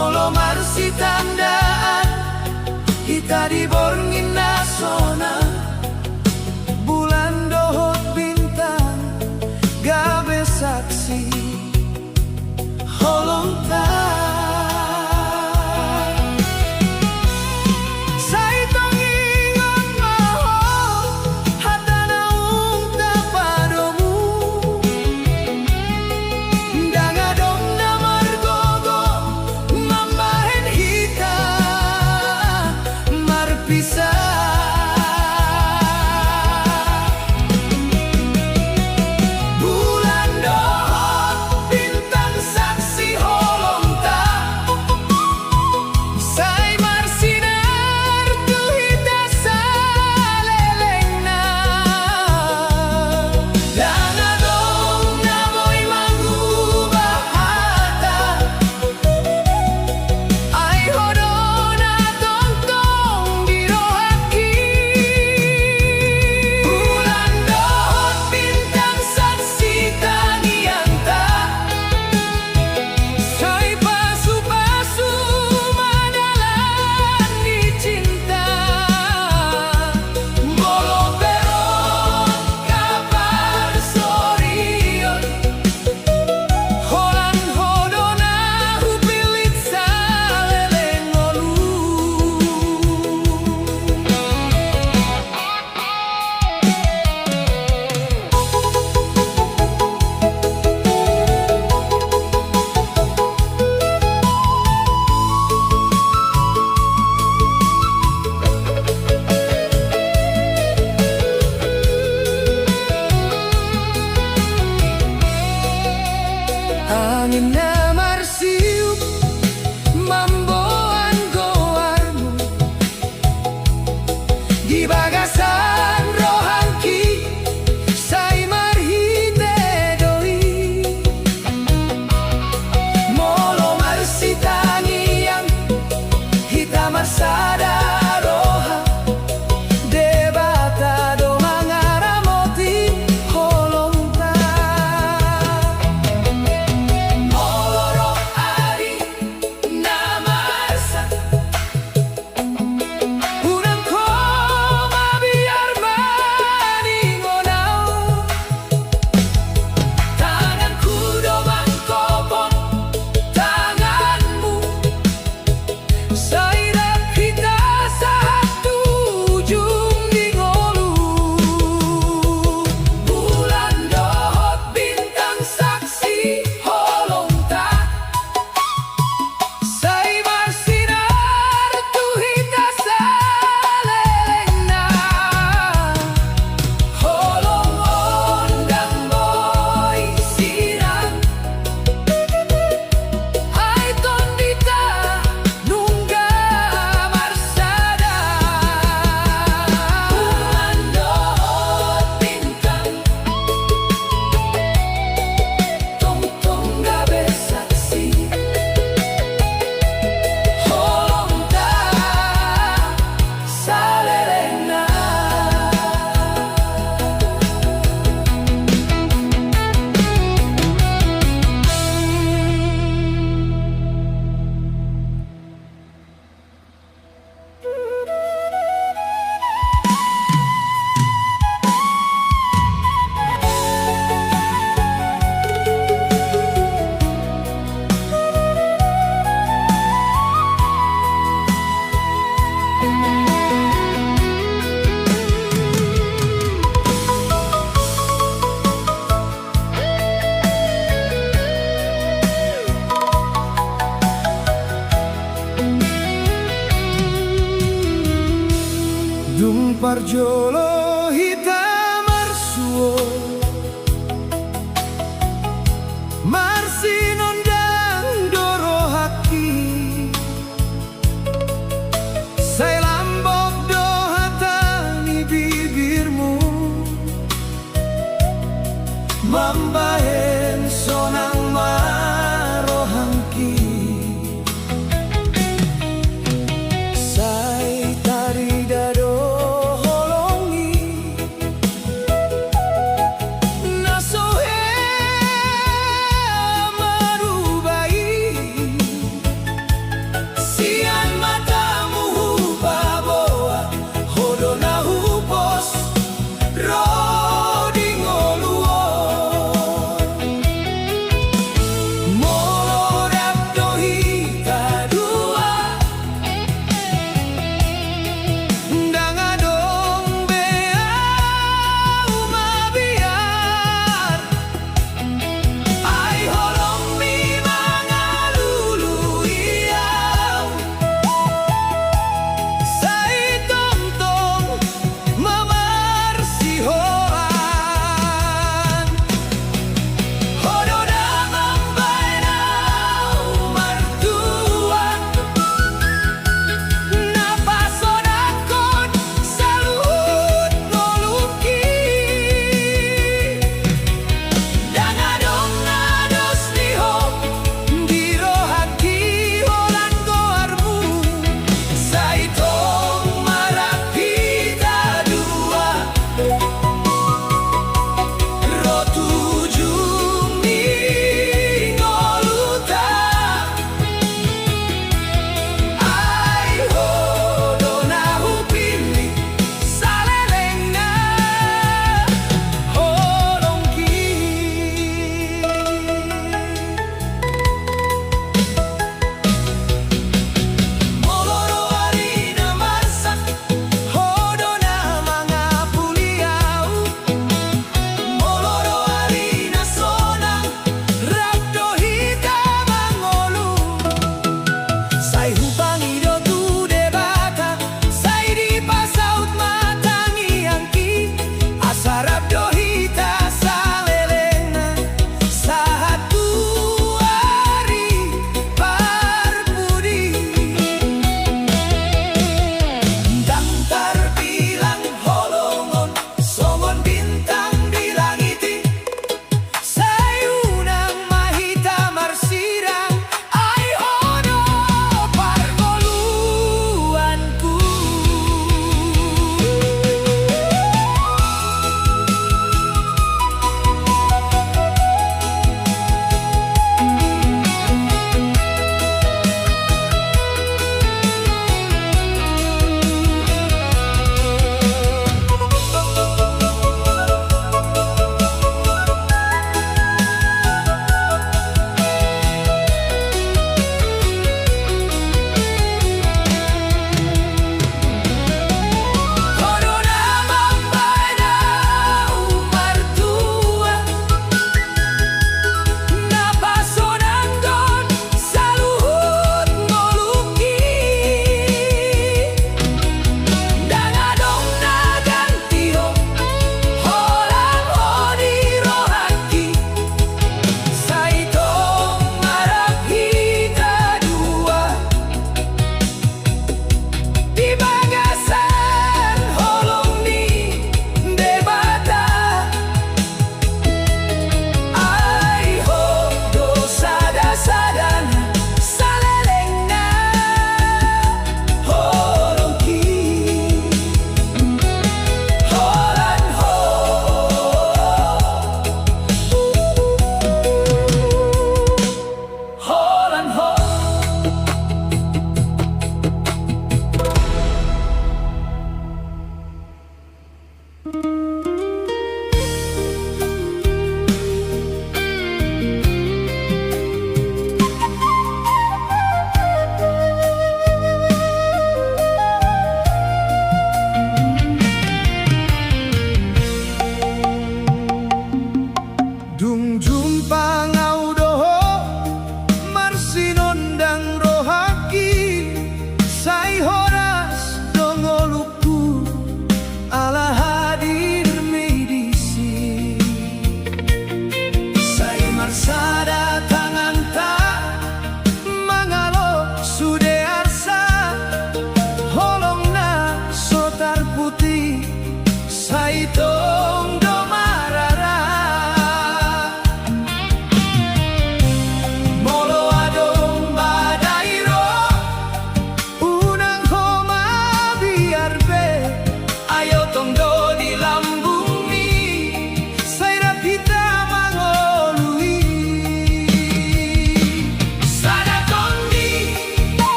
molo marsi tandaan kita di borngin nasional bulan dohot bintang gabe saksi holong angin na marsiu mamboan goarmu di bagasan rohanki sai marhite doi molo marsi tangiang hita marsada roha debata do mangaramoti holonta Dung parjolo hitam marsuo marsi nondang doro haki saya lambok dohatani bibirmu mambahen sonang marohangki sai tari dado holongi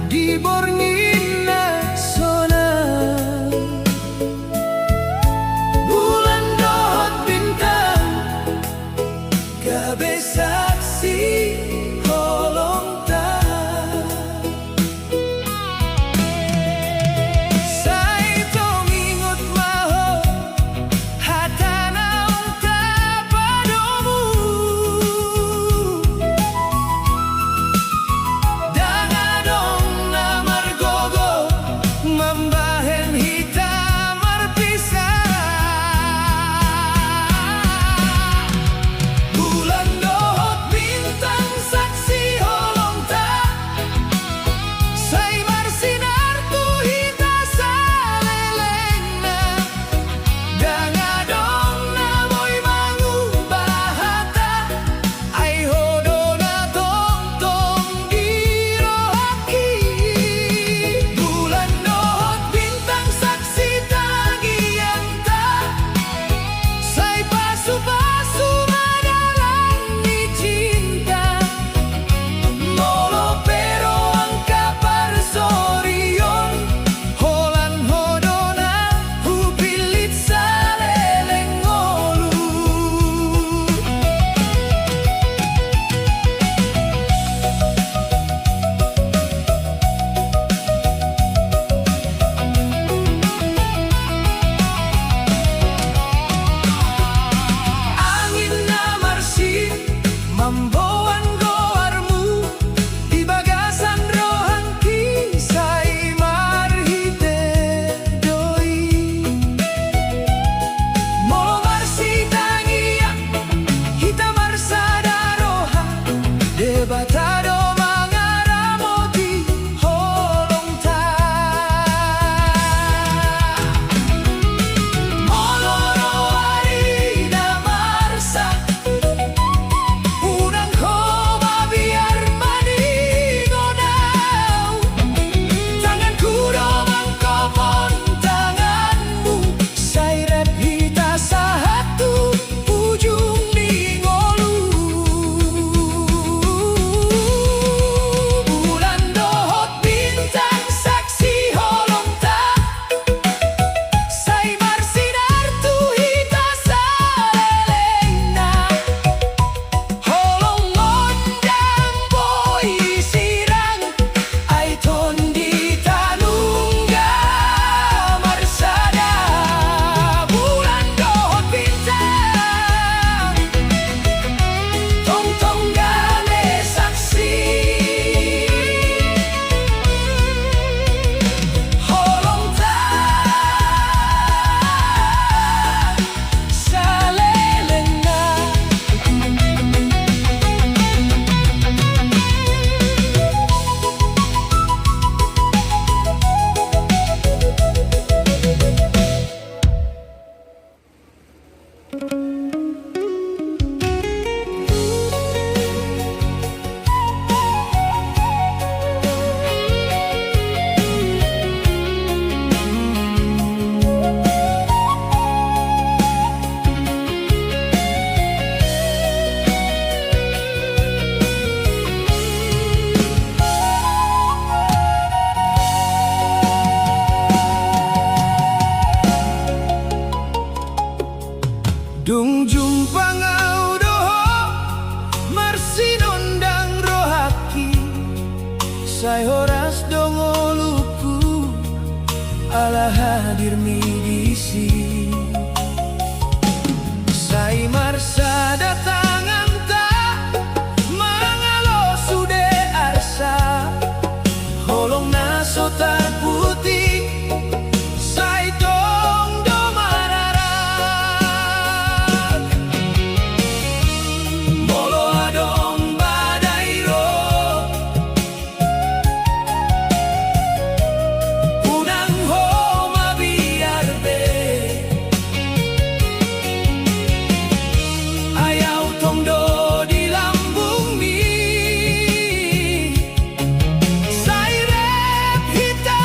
di borngina sona. Bulan dohot bintang gabe saksi holong ta. Sai to mingut maho hatana unta padomu. Dangadong na margogo mambahen hitam marpisah. Bulan dohot bintang saksi holong ta. Say marsinar tuhita sa lelengna. Dangadong na mo'y mangubahata. Ay hodo na tongtong dirohaki. Bulan dohot bintang saksi tagian ta. Say pasu-pasu madalang ni cinta. Molo pero ang kaparsorion. Holan hodona hupilit sa lelengolu. Angin na marsin mamboan goarmu di bagasan rohangki. Say marhite doi molo marsi tangia hita marsada roha debatado mangaramoti holong ta. Molo roari na marsa unang koma biar maningonaw. Tanganku domang kopon tanganmu. Say rep hita sa hatu ujung ningolu. Bulan dohot bintang saksi holong ta. Say marsinar tuhita sa lelengna. Holong mondang boy sirang ay tondi tanungga marsada. Bulan dohot bintang tong-tong gane saksi holong ta sa lelengna. Dung jumpa ngau doho marsinondang rohaki. Say horas dongo lupu ala hadir midisi. Say marsa datangan ta mangalo sude arsa. Holong naso tar putih say tong do mararat. Molo adong badairo unang homa biar be. Ayaw tong do di lambung mi. Say rep hita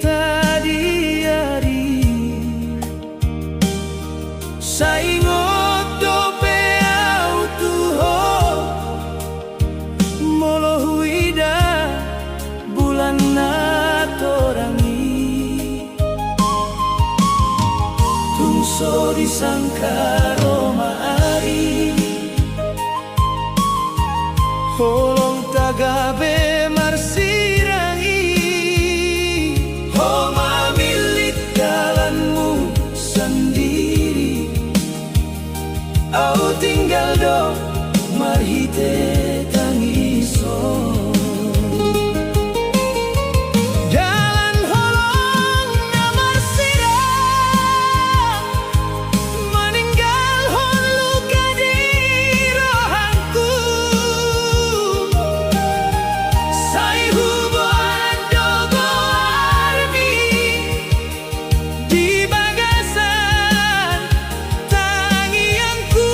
tadi hari saingot dope autuho molo huida bulan natorangi tungso disangkaro maari holong tagabe marsirangi ho mamilit jalanmu sendiri au tinggal do marhite tangiso jalan holong na marsirang meninggal hon luka di rohanku sai hubungan dogo armi di bagasan tangianku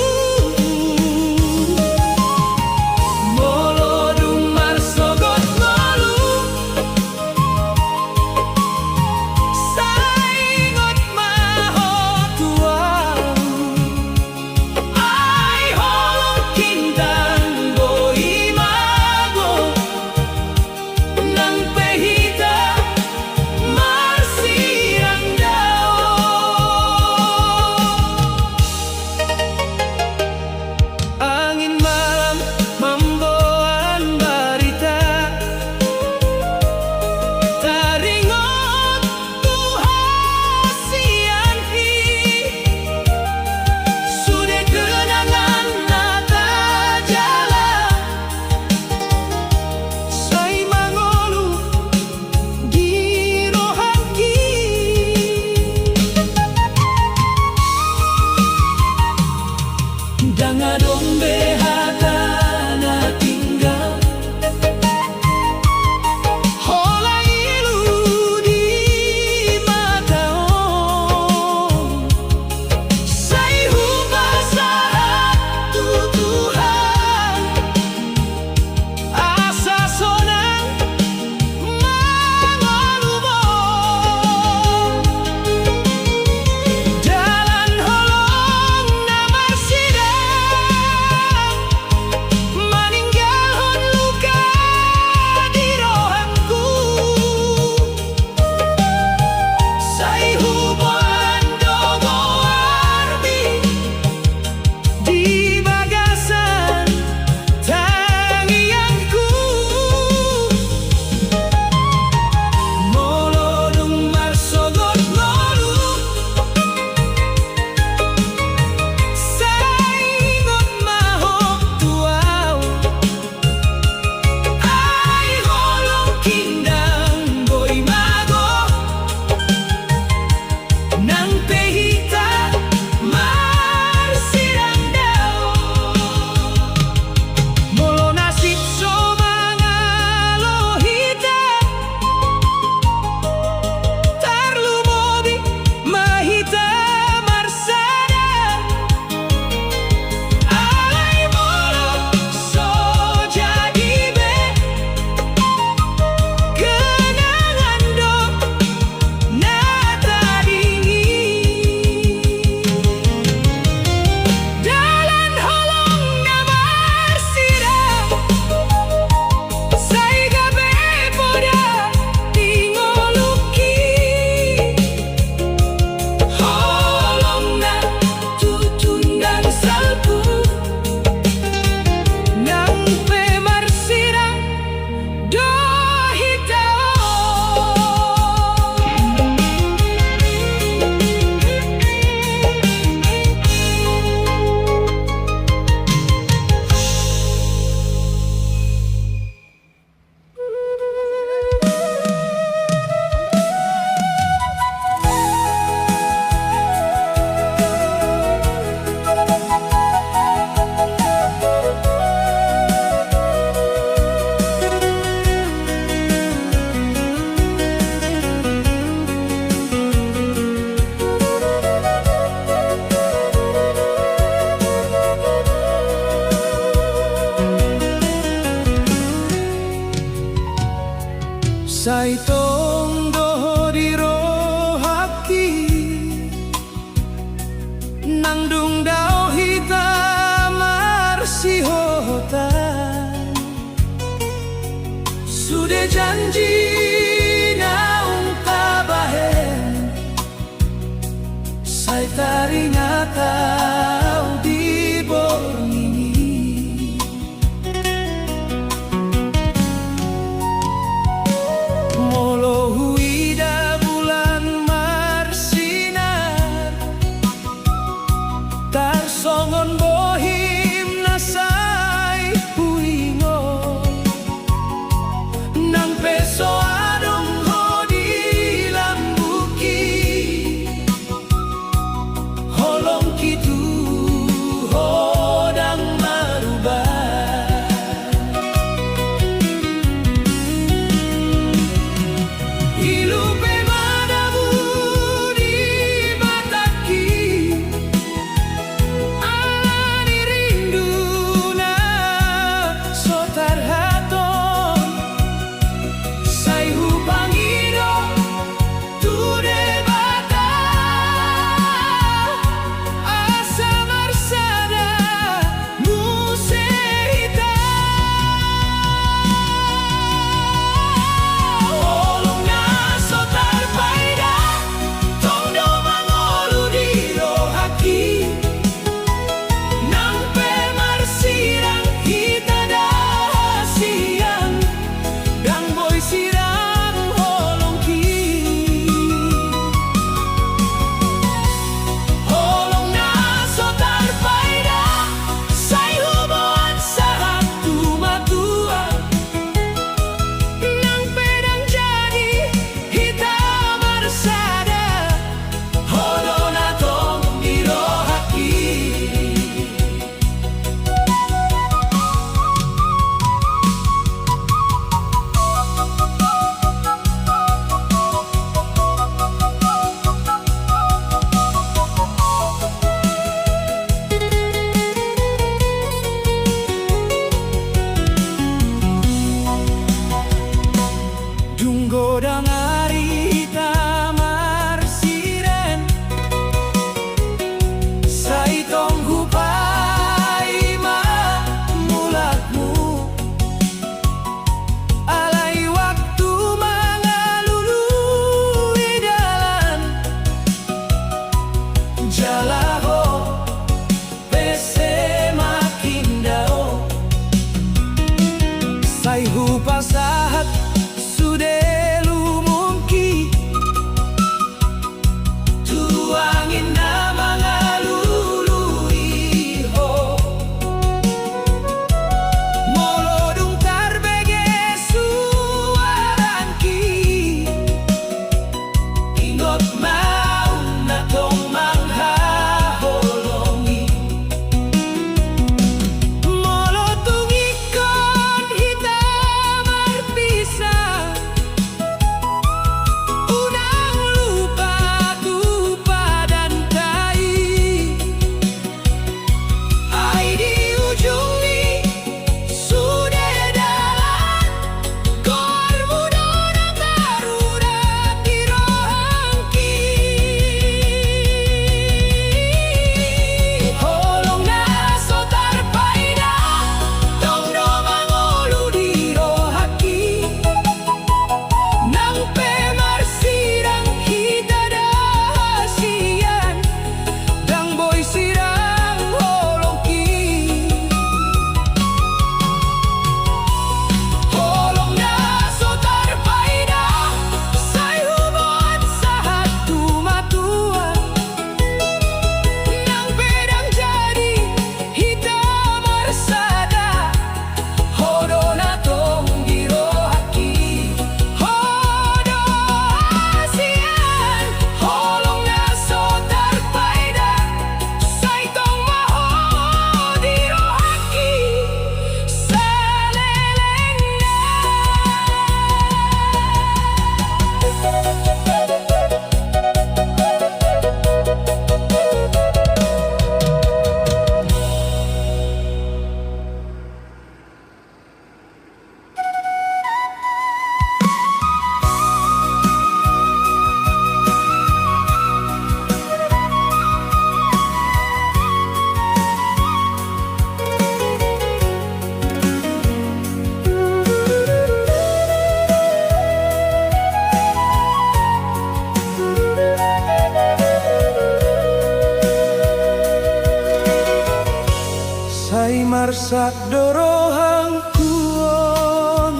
Rak dorohang kuon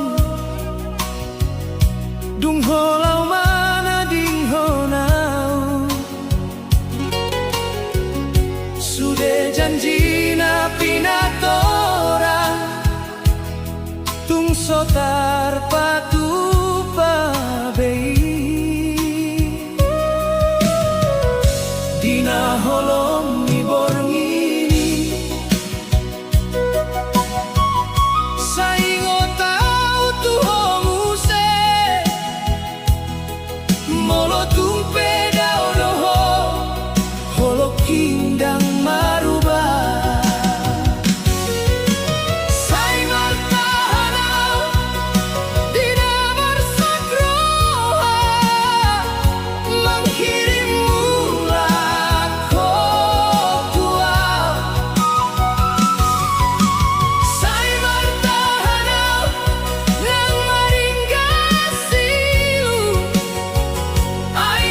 dung holau mana ding honau sude janjina pinatora tung sotar patu pabei dina holong ni borngi saingo tau tuhong use molo tung peda odoho holo kindang maruba sai martahanau dina bersakroha mengkirim mula kotua sai martahanau nang maringgasilu ai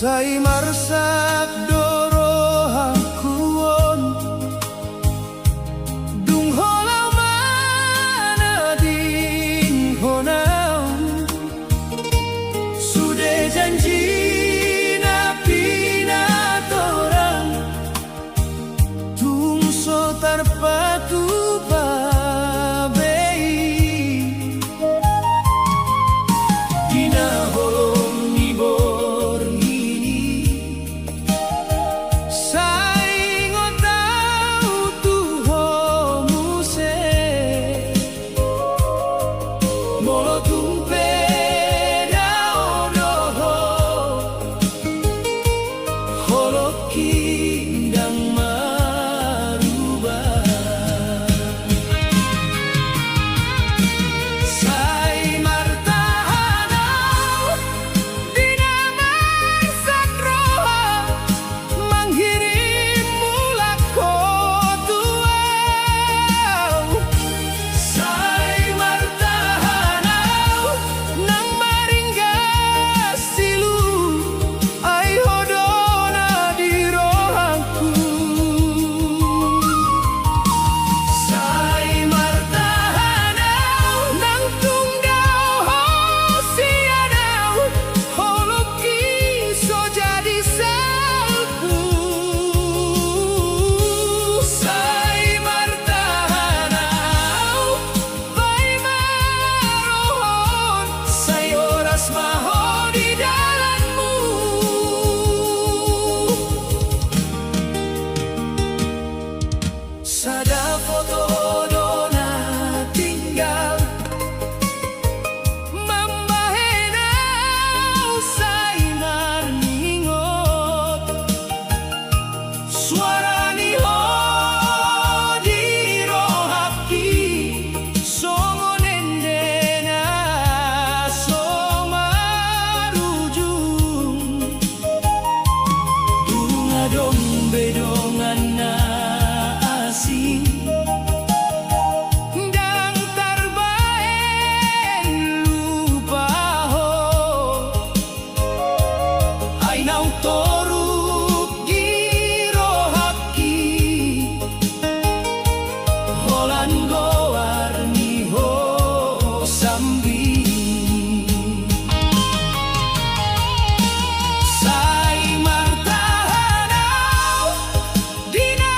Sai marsak dorohang kuon dung holau mana ding honau sudah janji napi na torang dung so tarpatu sada foto dona tinggal mambahenau sai marningot suara ni ho di rohaki songo nendena somarujung dunga dombe dongana dan terbaik lupa ho ai nau toruk giro haki holan goar ni ho sambi sai martahanau dina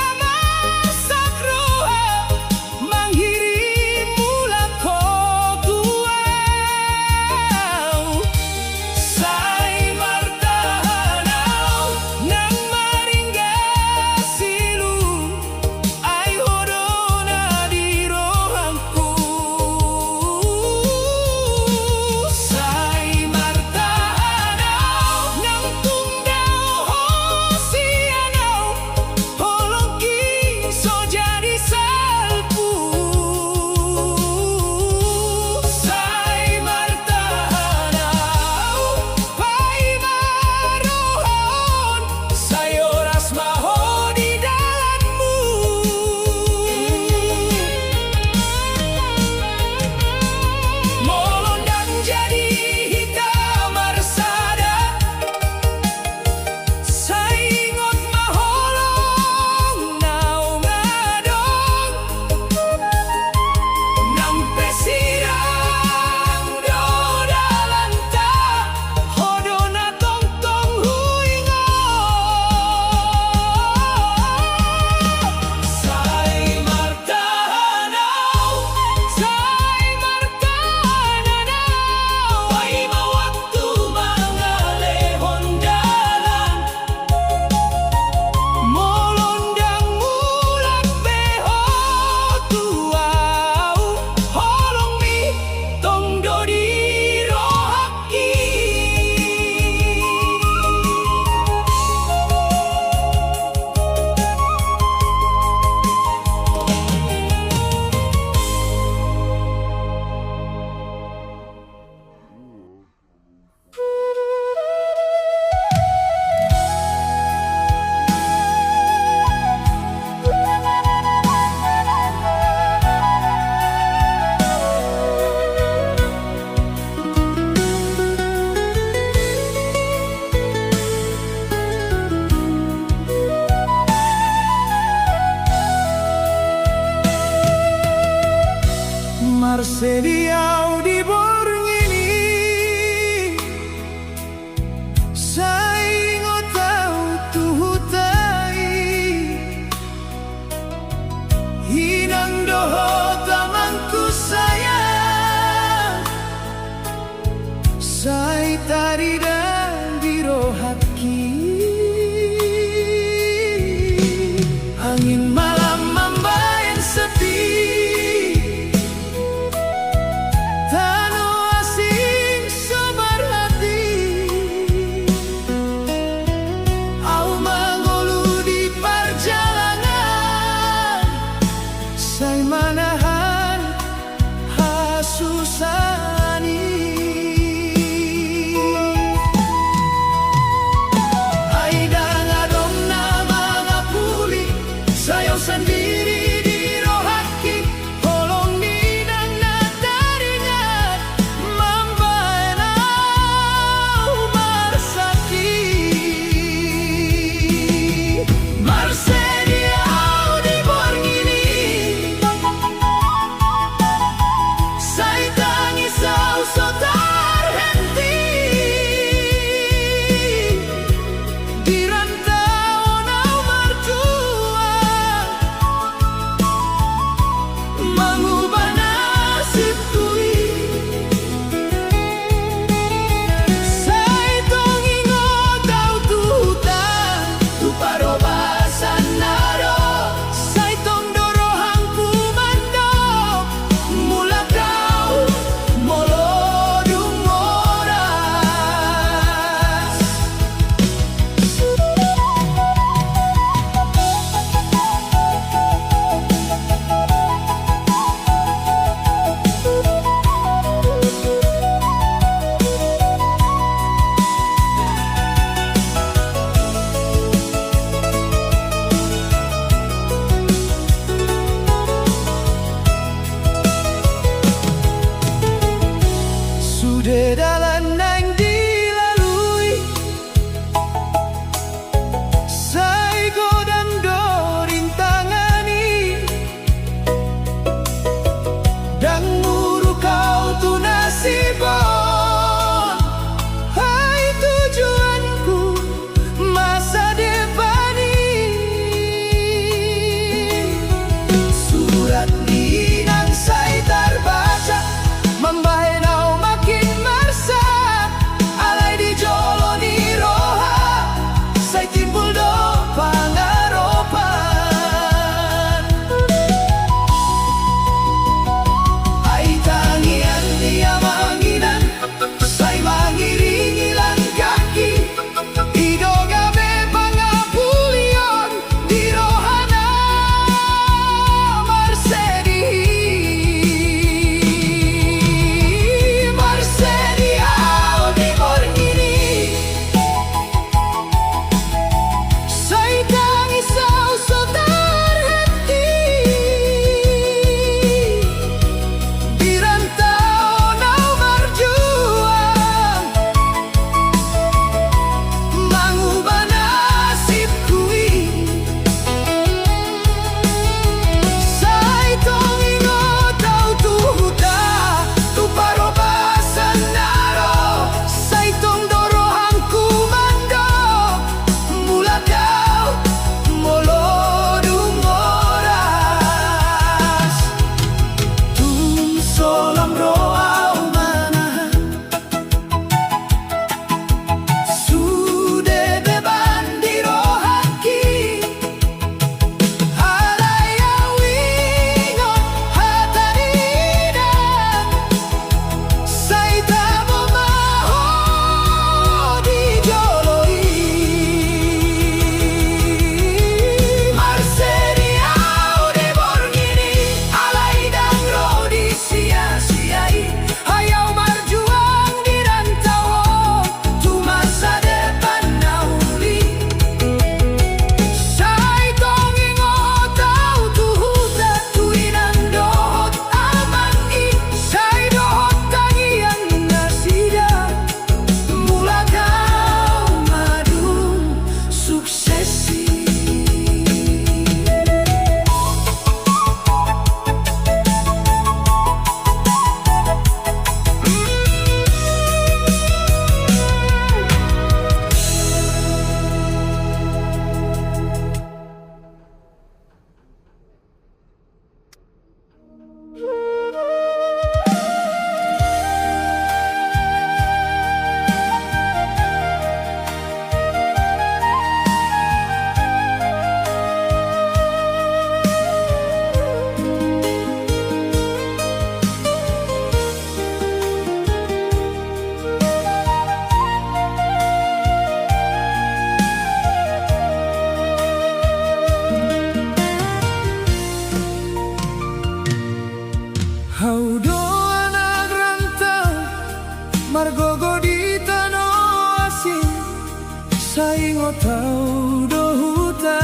Saingo tau dohuta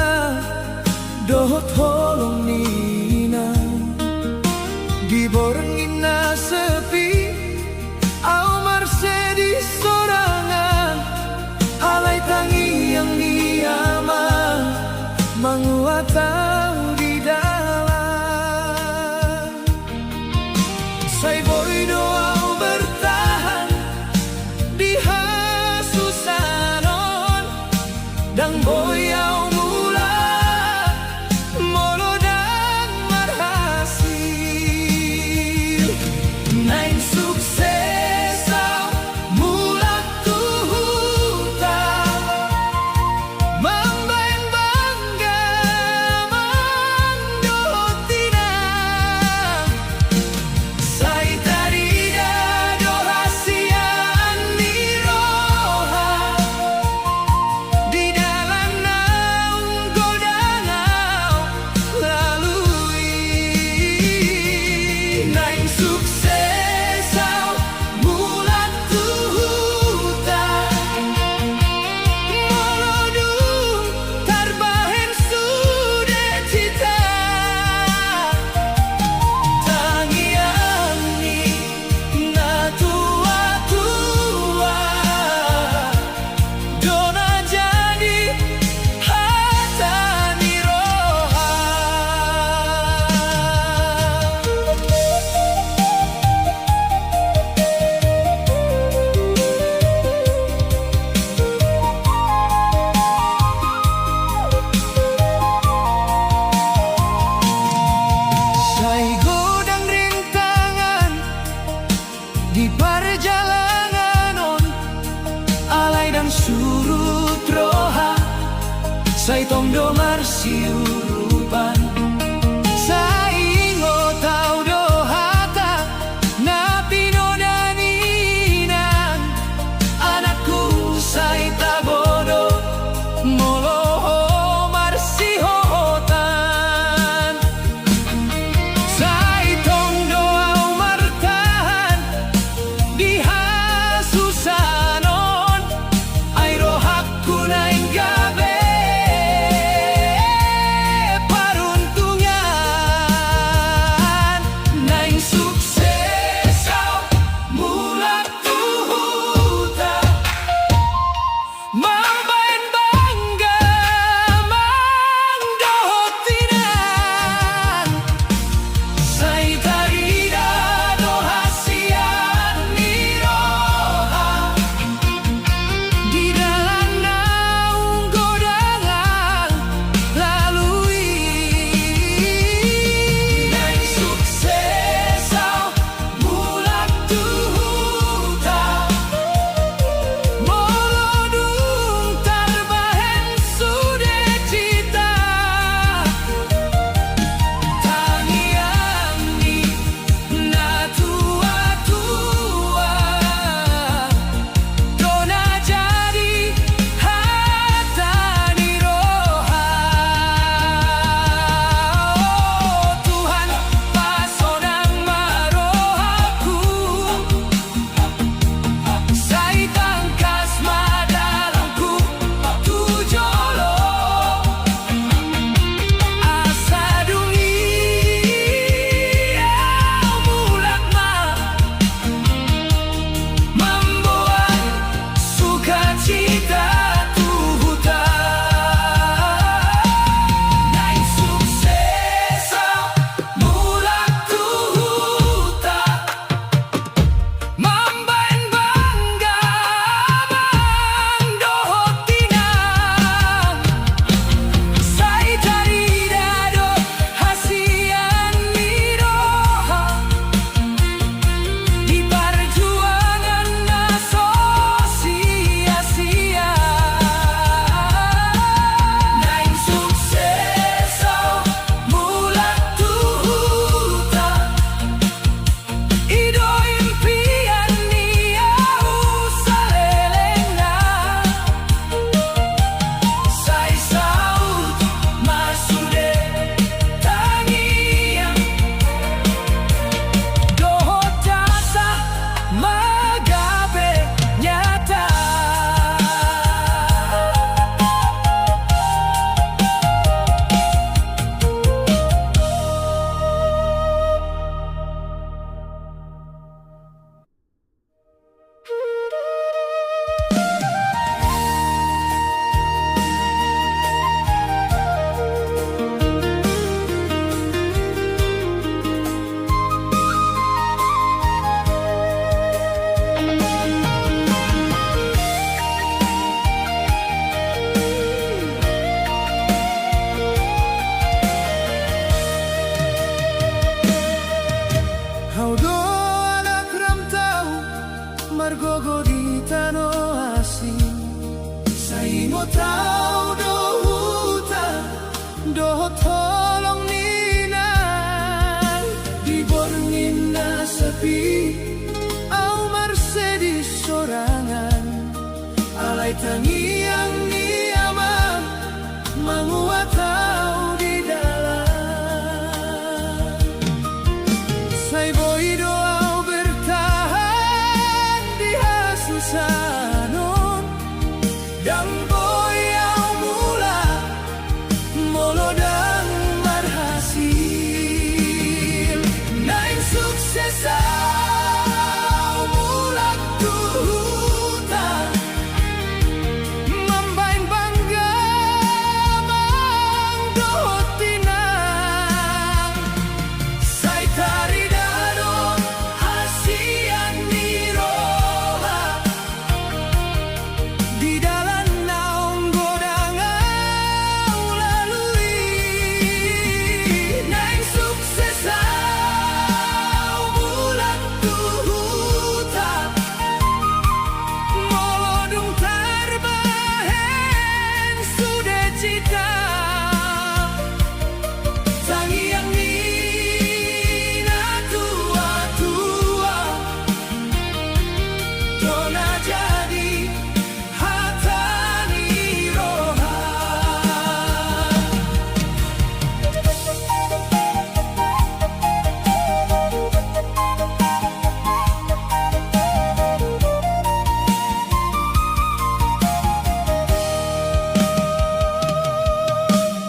dohot holong nina di borengina sepi au marsedi sorangan alai tangi yang niama menguatau di dalam sai boy doau bertahan di hasusanon dan boyau mula molo dan marhasil nain sukses mula tuhuta mambain bangga mandotina sai tarida dohasian niroha di dalam naung godangau lalui naing sukses mulat tuhuta molodung tarbahen sude cita tangiani na tua-tua dona jadi hata niroha sai godang rintangan di perjalanan on alai dan surut roha sai tongdo marsiurupan sai ngotau dohata na pinodaninan anakku sai tabodo moloho marsihotan sai tongdo au martahan di hasusanon ai rohakku naing gabe Simo tau do huta do tolong ninang di bornina sepi au Mercedes sorangan alai tangiang ni amang menguat tau di dalam sai boy doa bertahan di hasusanon dan boy au mula molo dan berhasil naik sukses au mula tuhuta membain bangga mang dohotinang sai tari dano hasian niroha di dalam naung godang au lalui naik sukses au bulan tuhuta molodung tarbahen sudah cita tangiang nina tua-tua dona jadi hatani roha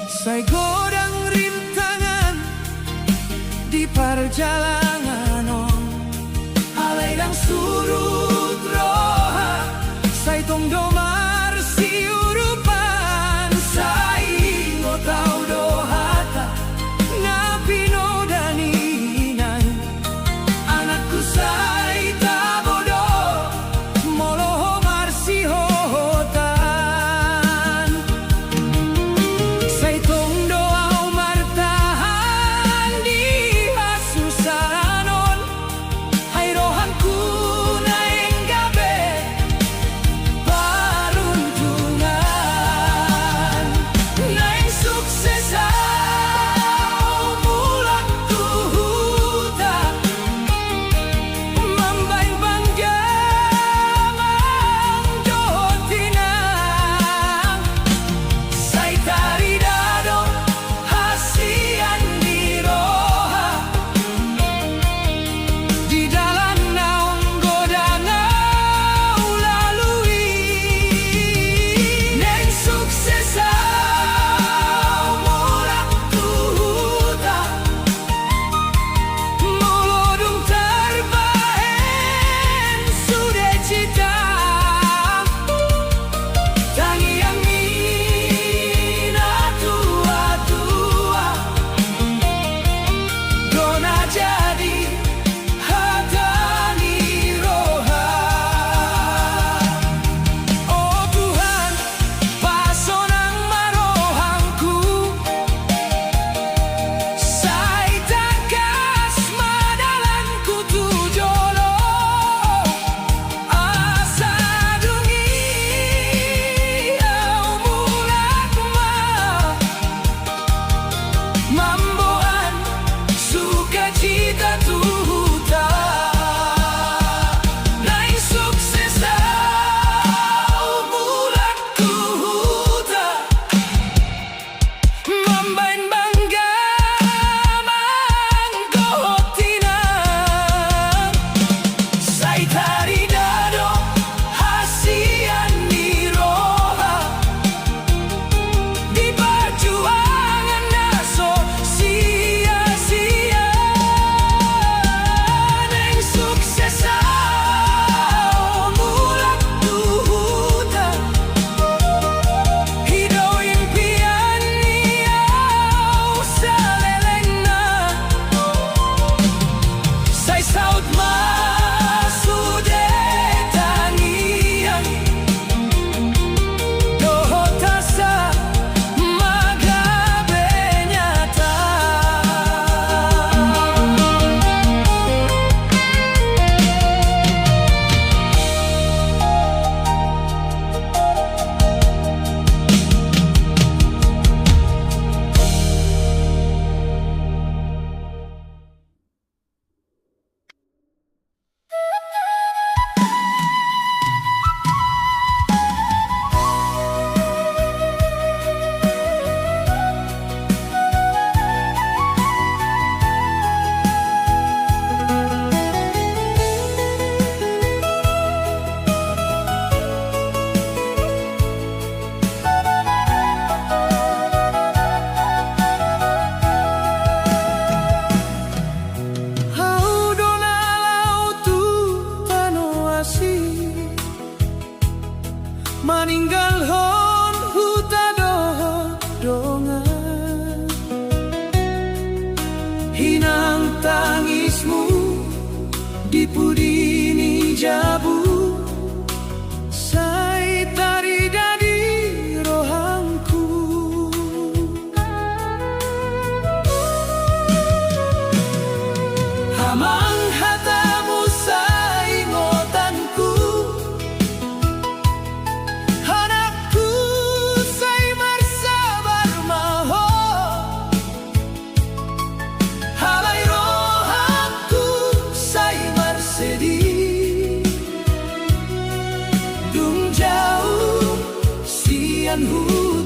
sai godang rintangan di perjalanan alai dang surut roha sai tong domar si urupan sai ngotau dohata ngapino daninan anakku sai tabodo moloho marsi hohotan sai tong doa martahan di hasusanon hai rohanku naeng gabe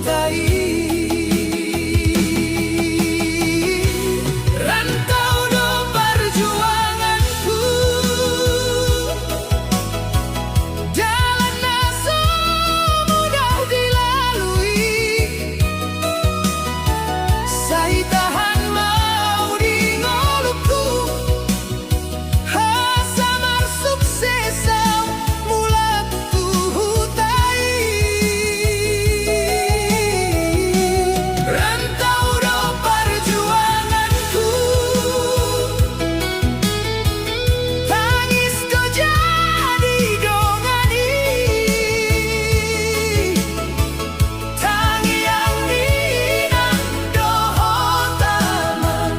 hutai. Rantau do perjuanganku, jalan naso mudah dilalui. Saya tahan mau di ngolukku, hasamar suksesau mulak tu hutai. Rantau do perjuanganku, tangis ko jadi dongani. Tangiang ninang dohotaman,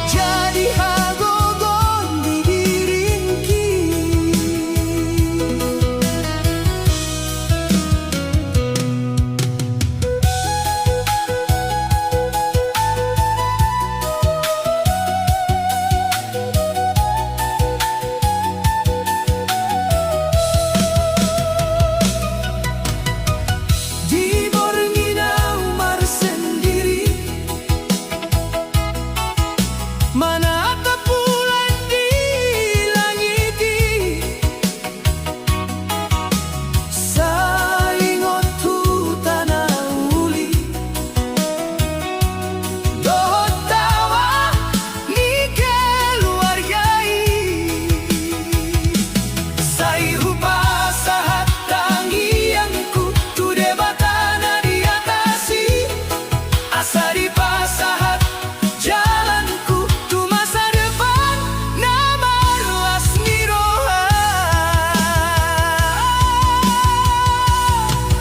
jadi hagogon di diringki. Di Borngina Umar sendiri, mana ada bulan di langiti. Saingot tu tanah uli, dohot tawa ni keluargai. Sai rupa sahat tangianku, tu debatana diatasi. Asa dipasahat jalanku, tu masa depan nama luas niroha.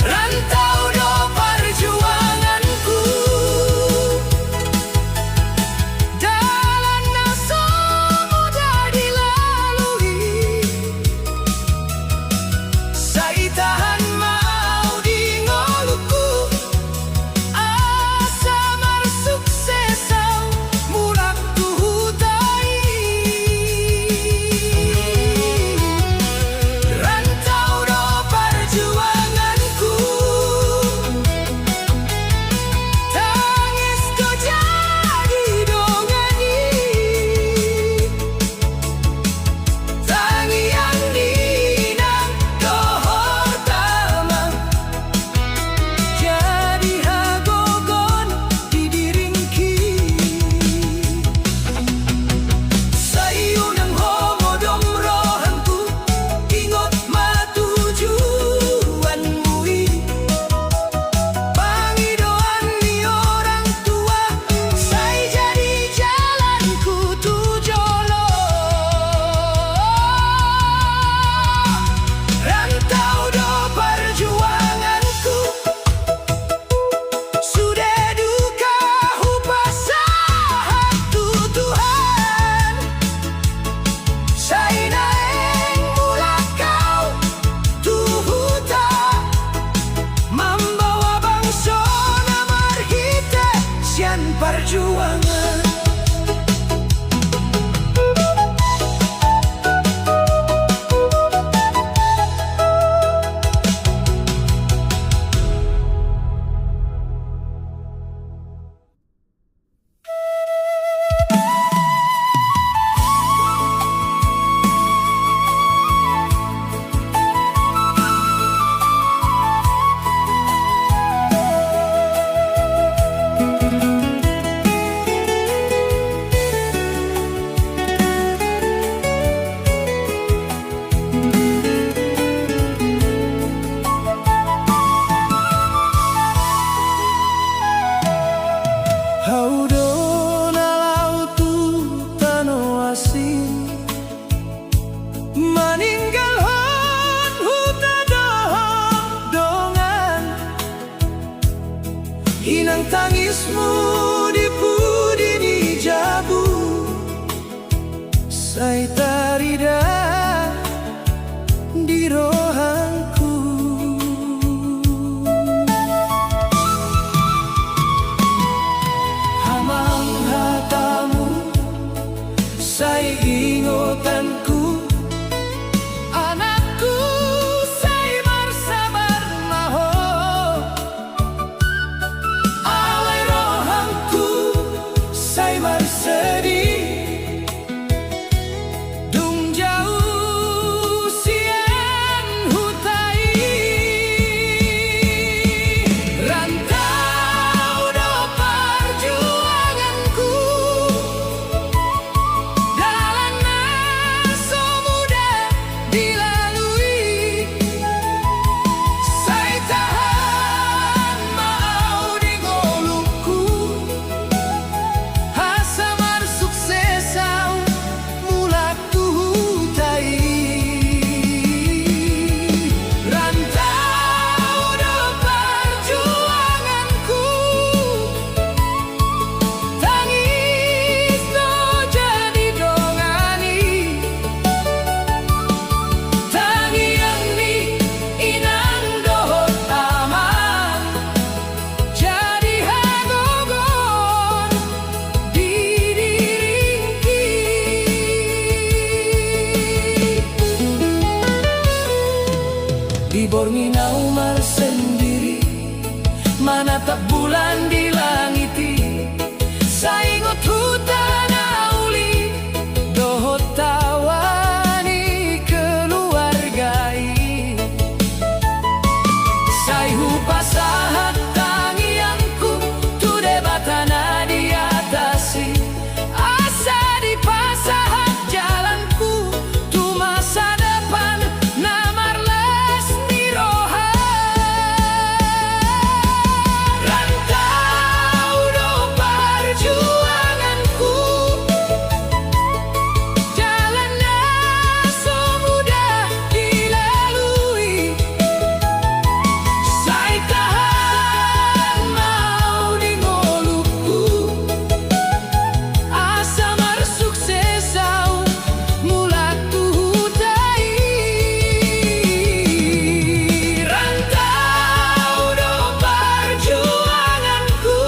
Rantau do perjuanganku, jalan naso mudah dilalui. Saya tahan mau di ngolukku, asamar suksesau mulak tu hutai. Rantau do perjuanganku, tangis ko jadi dongani. Tangiang ninang dohotaman, jadi hagogon di diringki. Sayunang homodom rohanku, ingot matujuanmui. Pangidoan ni orang tua, saya jadi jalanku tu jolo. Rantau do perjuanganku, sudah duka hupasahat tu Tuhan. Saya naeng mulak kau tu huta, membawa bangsa namar hite sian perjuangan. Haudo nalau tu tano asin, maninggal hon huta dongan. Hinang tangismu di pudi di jabu, saya tarida di rohanku. Hamang hatamu, saya ingotanku. Anakku, saya bersabar maho, borngi naumar sendiri, manatap bulan di langiti, saingot hutan auli, dohot tawani keluargai, saihu pasahat tangianku, tu debatana di atasi, asa di pasahat jalanku, tu masa depan namar lesni rohan. Rantau do perjuanganku, jalannya so mudah dilalui, saya tahan mau di ngoluku, asa mar sukses au mulak tuhudai. Rantau do perjuanganku,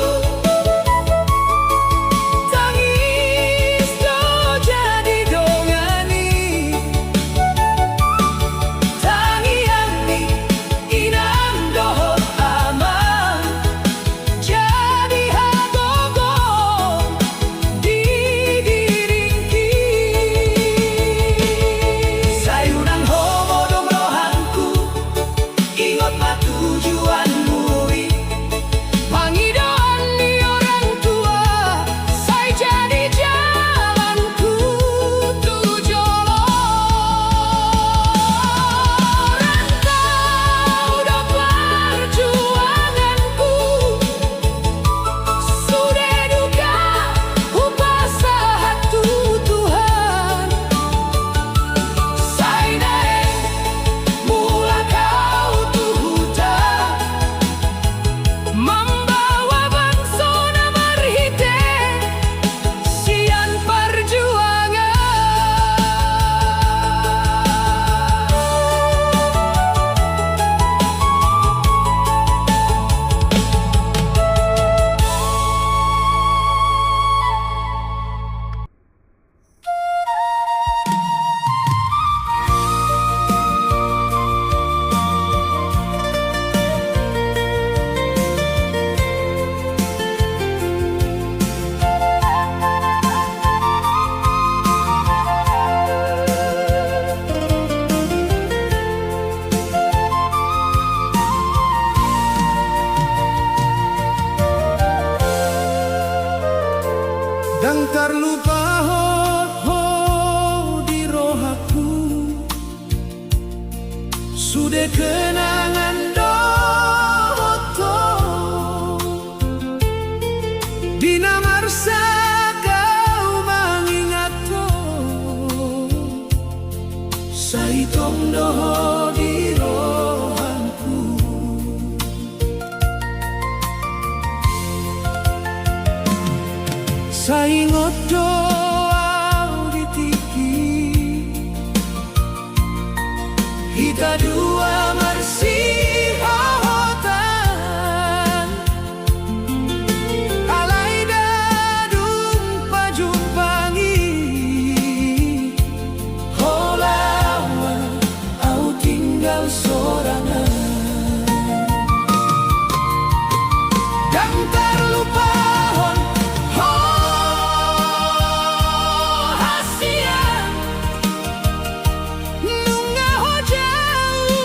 tangis do jadi dongani, tangiani inam dohot aman, jadi hagogo di diringki. Sayunang homo dong rohanku, ingot ma tujuanmu, pangidoan di orang tua, saya jadi jalanku tujolo. Rantau do perjuanganku, sudah duka upasahat tu Tuhan, saya naik mula kau tu hutan, membawa bangsa namar hite, sian perjuangan. Dan terlupa ho di rohaku, sudah kenangan doto, di namar kau mengingatku, saitong doho di rohanku. Saingot doa di tiki, kita dua bersih hotan, alai dadung pajumpangi, holawa au tinggal sorangan, dan terlupa hasian nunggah ho jauh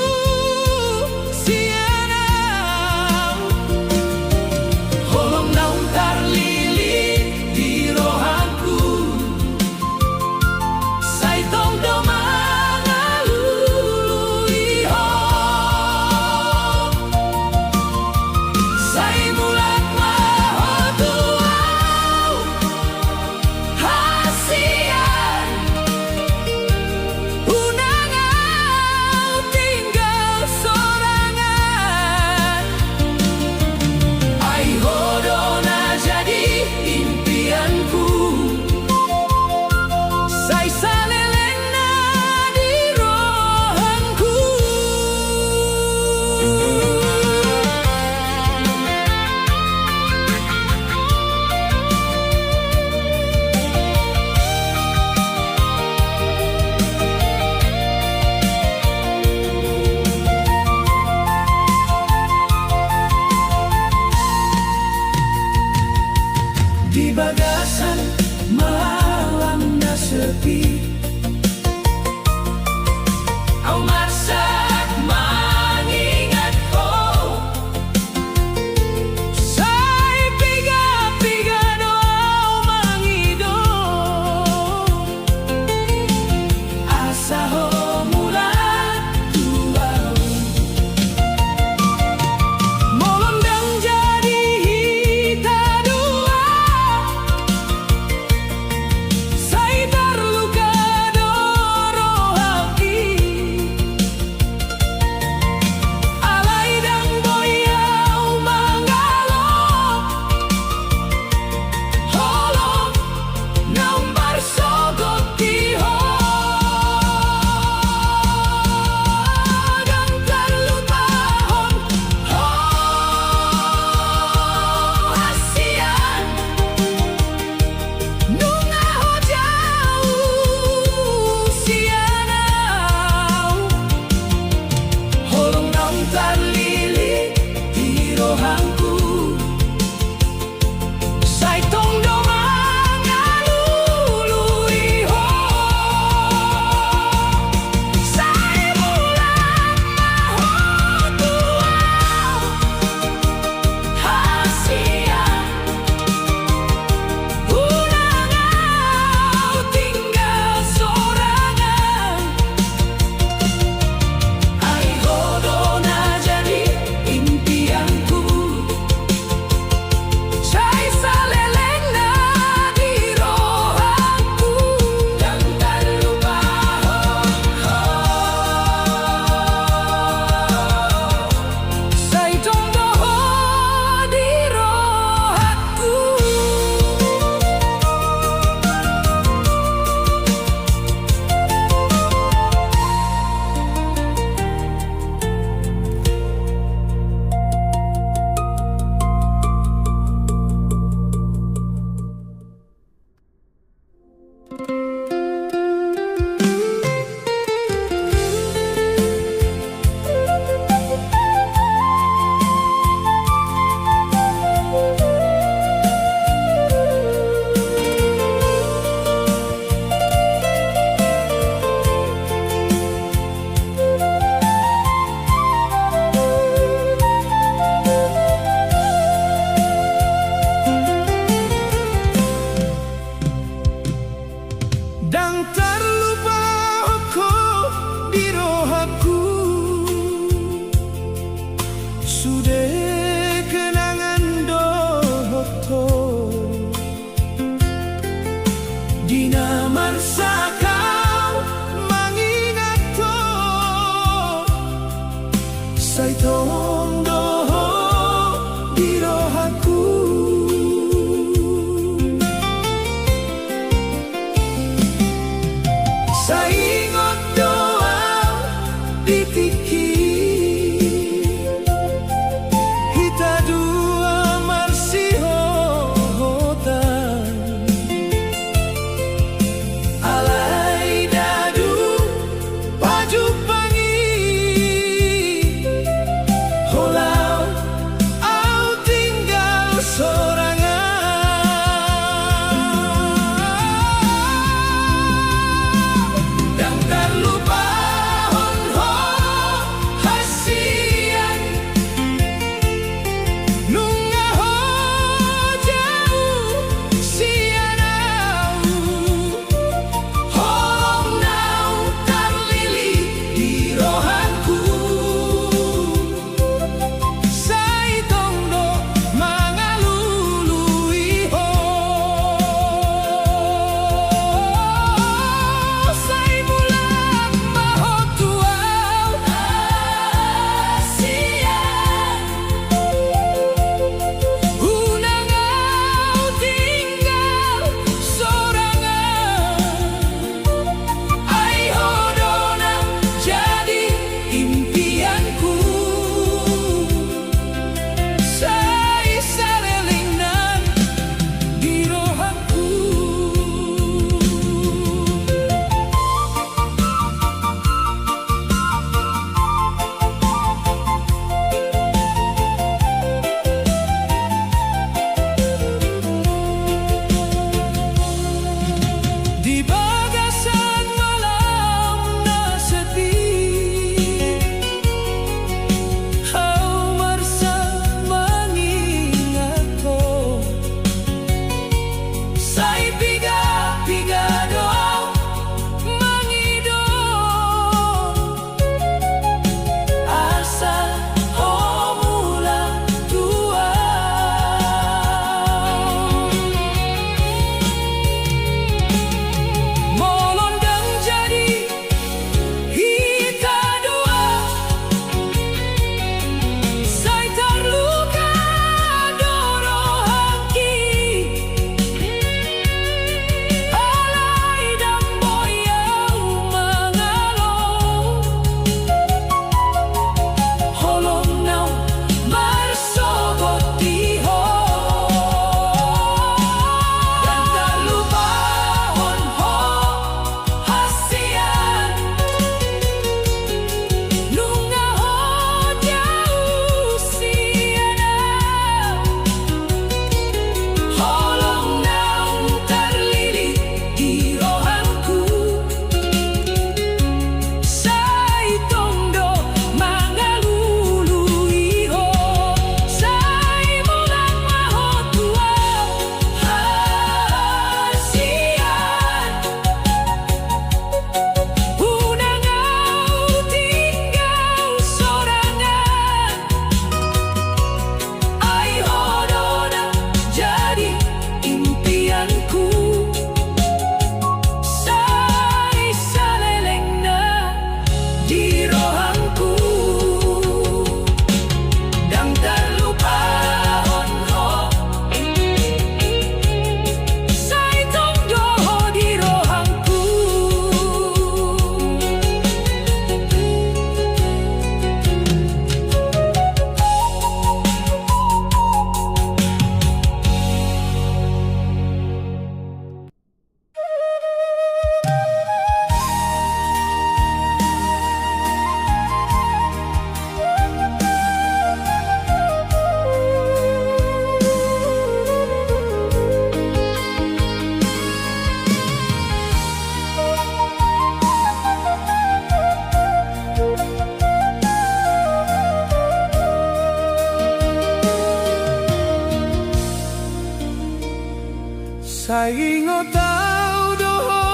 Saingo tau doho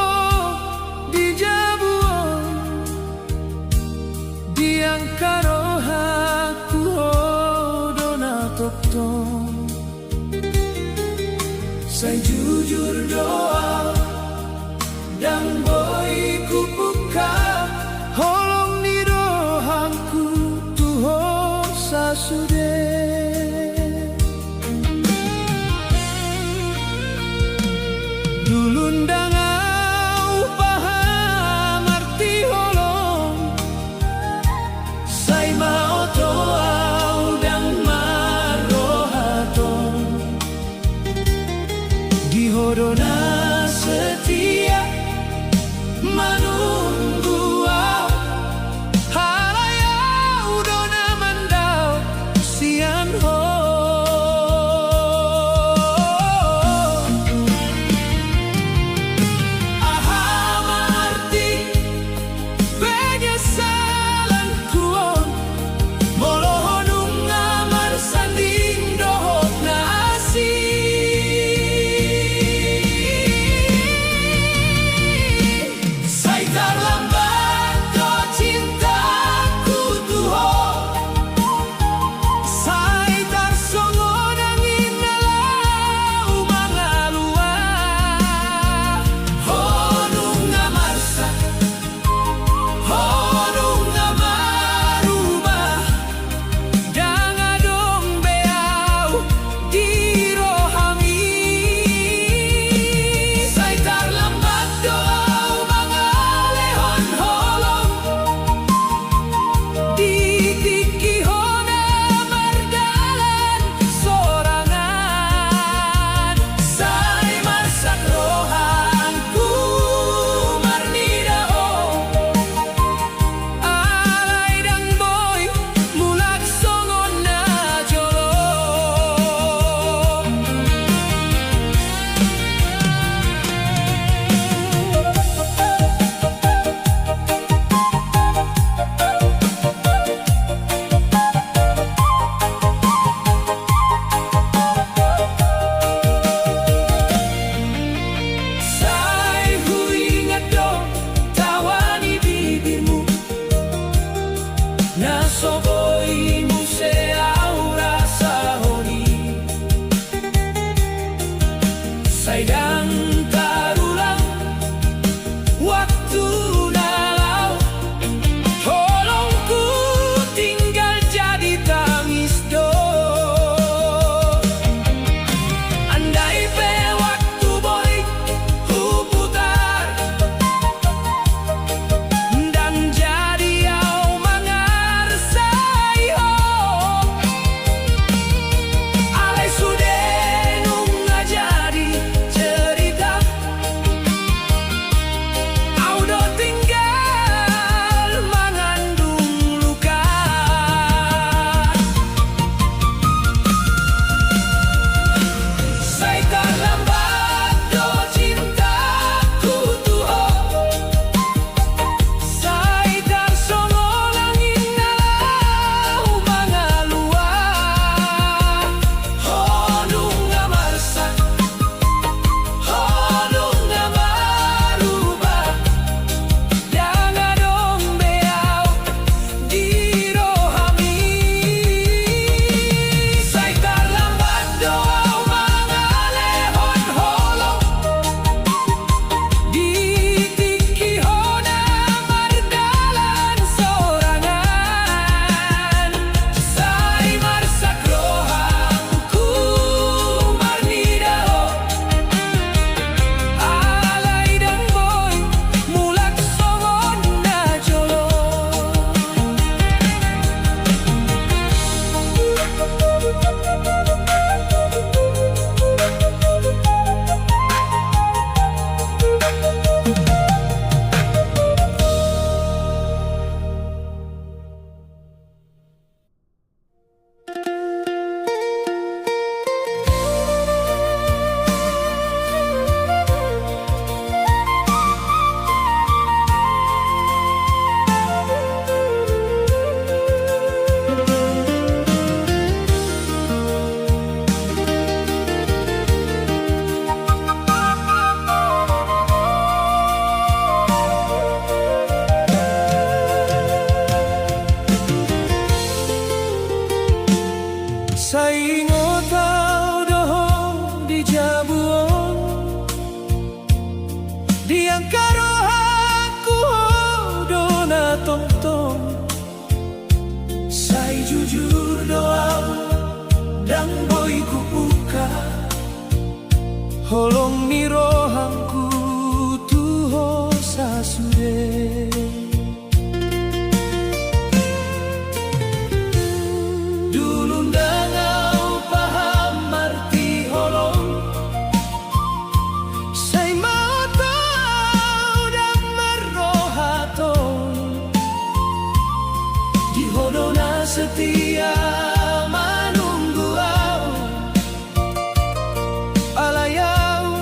di jabuon diang karoha kuho dona tokton. Saya jujur doa dan boy kupuka holong ni rohangku tuho sasude. Dulundang au paham arti holong sai mau toau dang marohaton dihodona setia dang boy ku buka holong mirohangku tuho sasude. Dulu dangau paham arti holong, say mau tahu dan merohaton di hodona setia menunggu au alayau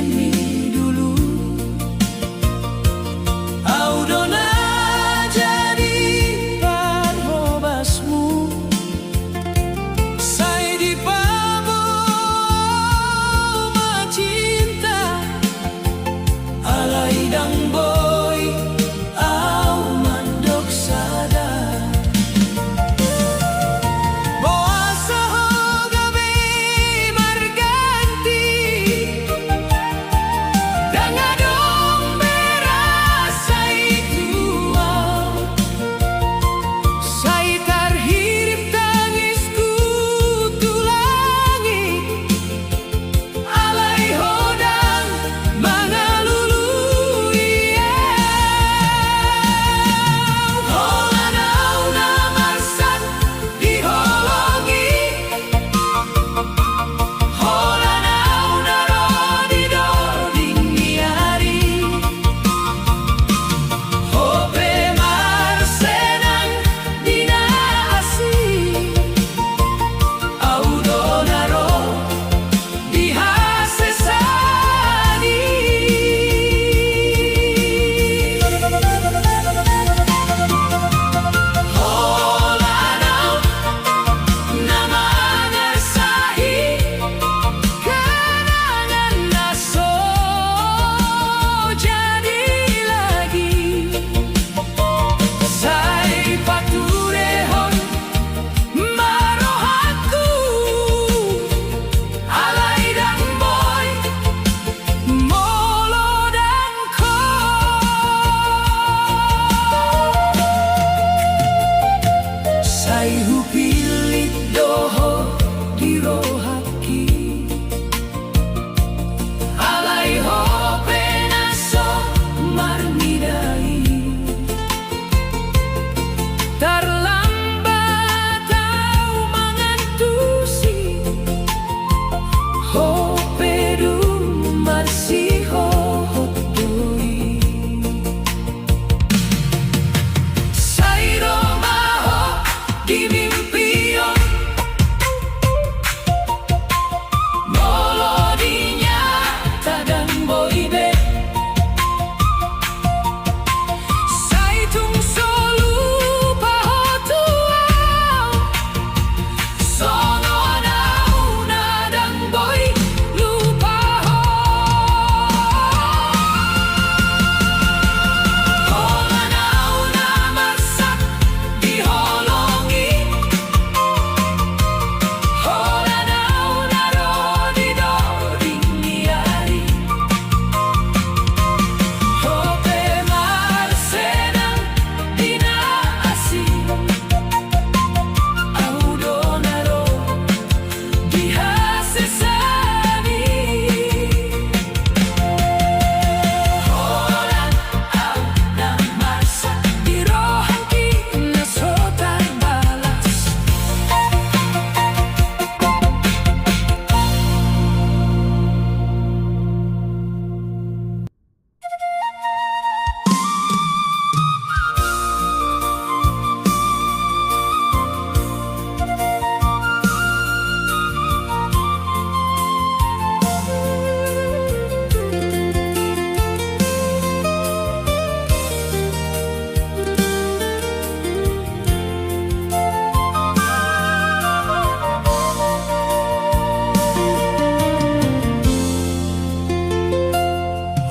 janjiani dulu. Audona jadi parhobasmu, sai di pabo macinta, alai dang boy au mandok sada. Boasa ho gabi marganti, dangadong berasa ituau, sai tarhirip tangisku tulangi, alai hodang mangalului holanau na marsan diholongi, holanau na rodi doding niari, hope marsenang dinaasi, audonaro dihasesani. Holanau namanya sahi, kenangan naso jadi lagi, sai paturehon marohaku, alai dang boy molo dang ko. Sai hupilit doho dirohaki, alai hope naso marmidai, terlambat au mangantusi, hope dum marsiho hotdoi. Sai romaho di mimpion, molodinya tadang boibe, sai tung solu pahotuau, sono anau nadang boy lupa ho. Holanau na marsak diholongi, holanau na rodi doding niari, hope marsenang dinaasi, audonaro dihasesani. Holanau na marsak dirohaki naso tarbalas.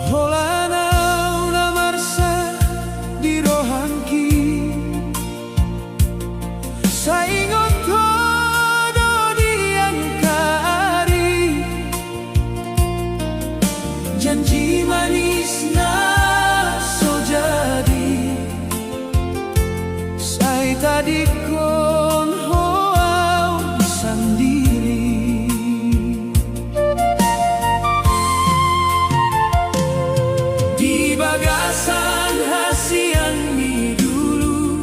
Holanau na marsak dirohaki, saingon todo diangkari, janji manis na so jadi, sai tadi kon hoau sendiri. Di bagasan hasianmi dulu,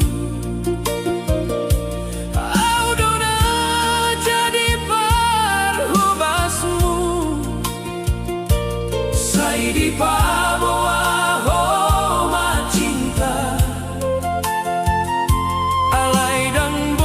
audona jadi parhobasmu, sai di pabo aho macinta, alai dang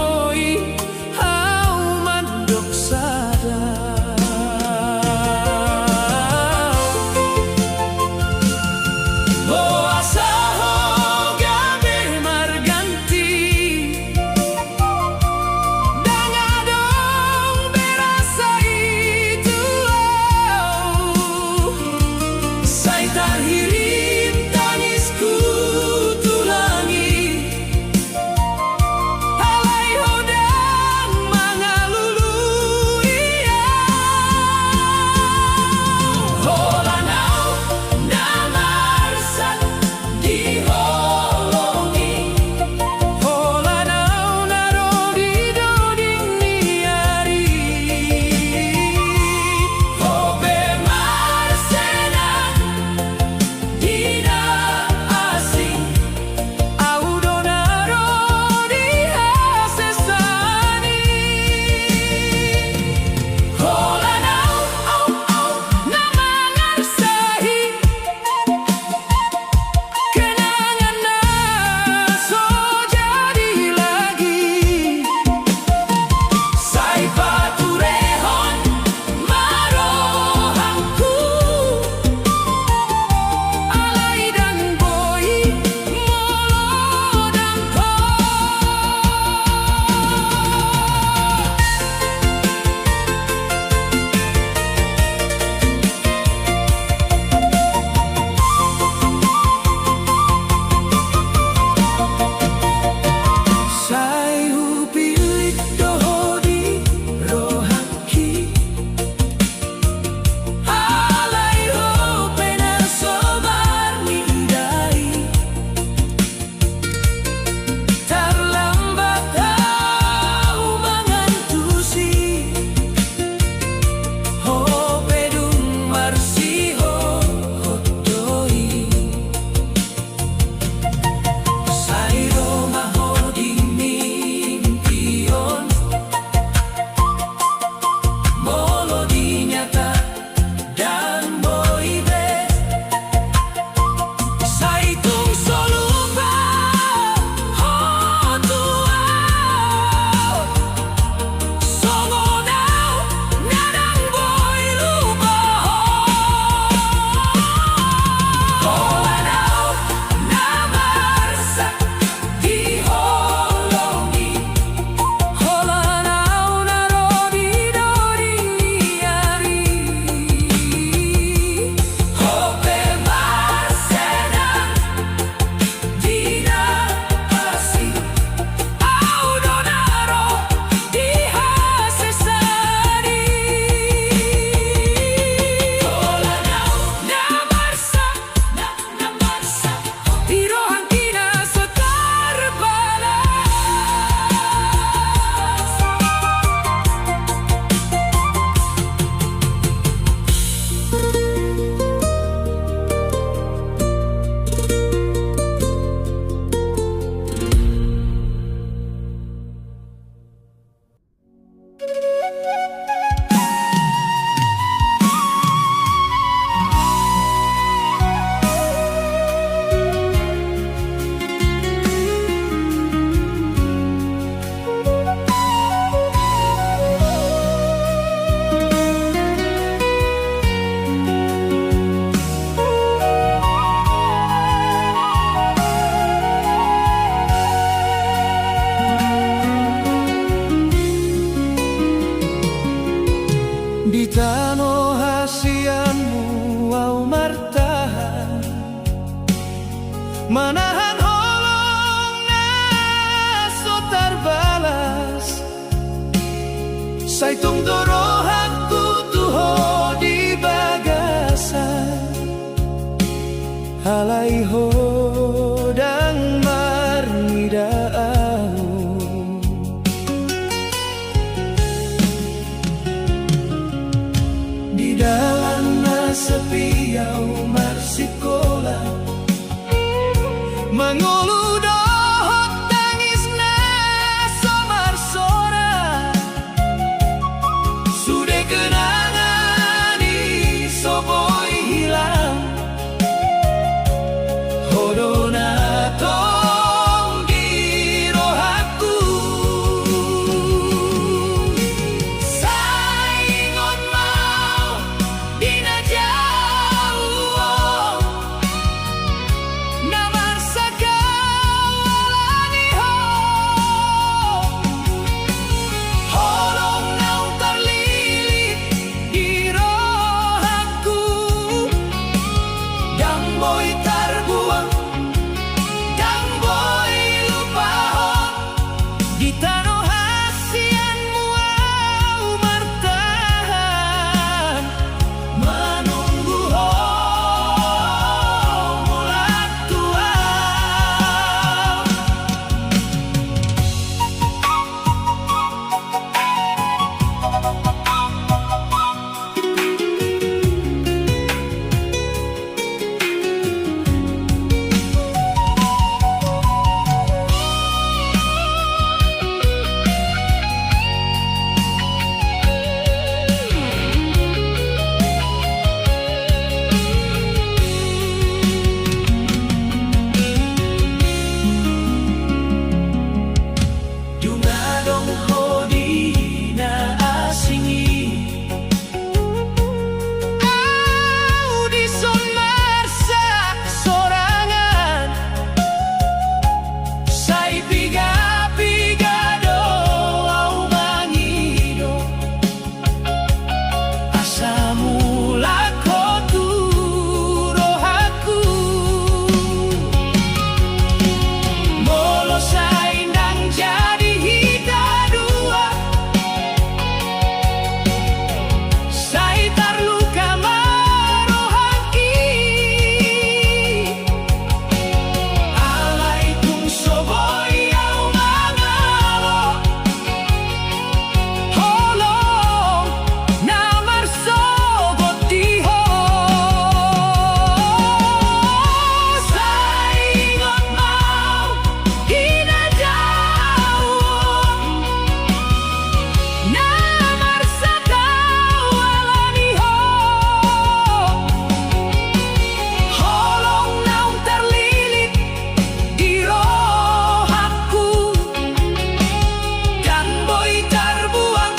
Saitung doro hakku tuho di bagasan halai hodang marnidau di dalam sepi au marsikola mengulu dohot tangisna somar sora sudah kenangan di soboi hilang hodona tong di rohaku saingon mau dina jauh namar sakawalani ho holong nau terlilit di rohaku dang boy terbuang dang boy lupahon di tanah hasianmu au martahan menunggu ho mulat tua Dungadong hodi na asingi au di somarsak sorangan sai piga-piga do au mangido asa mula kotu rohaku molo sai nang jadi hita dua sai terluka marohaki alai tung soboi au mangalo holong namar sogot diho saingon mau hina jauh namar sakawalani ho holong naung terlilit di rohaku dan boy terbuang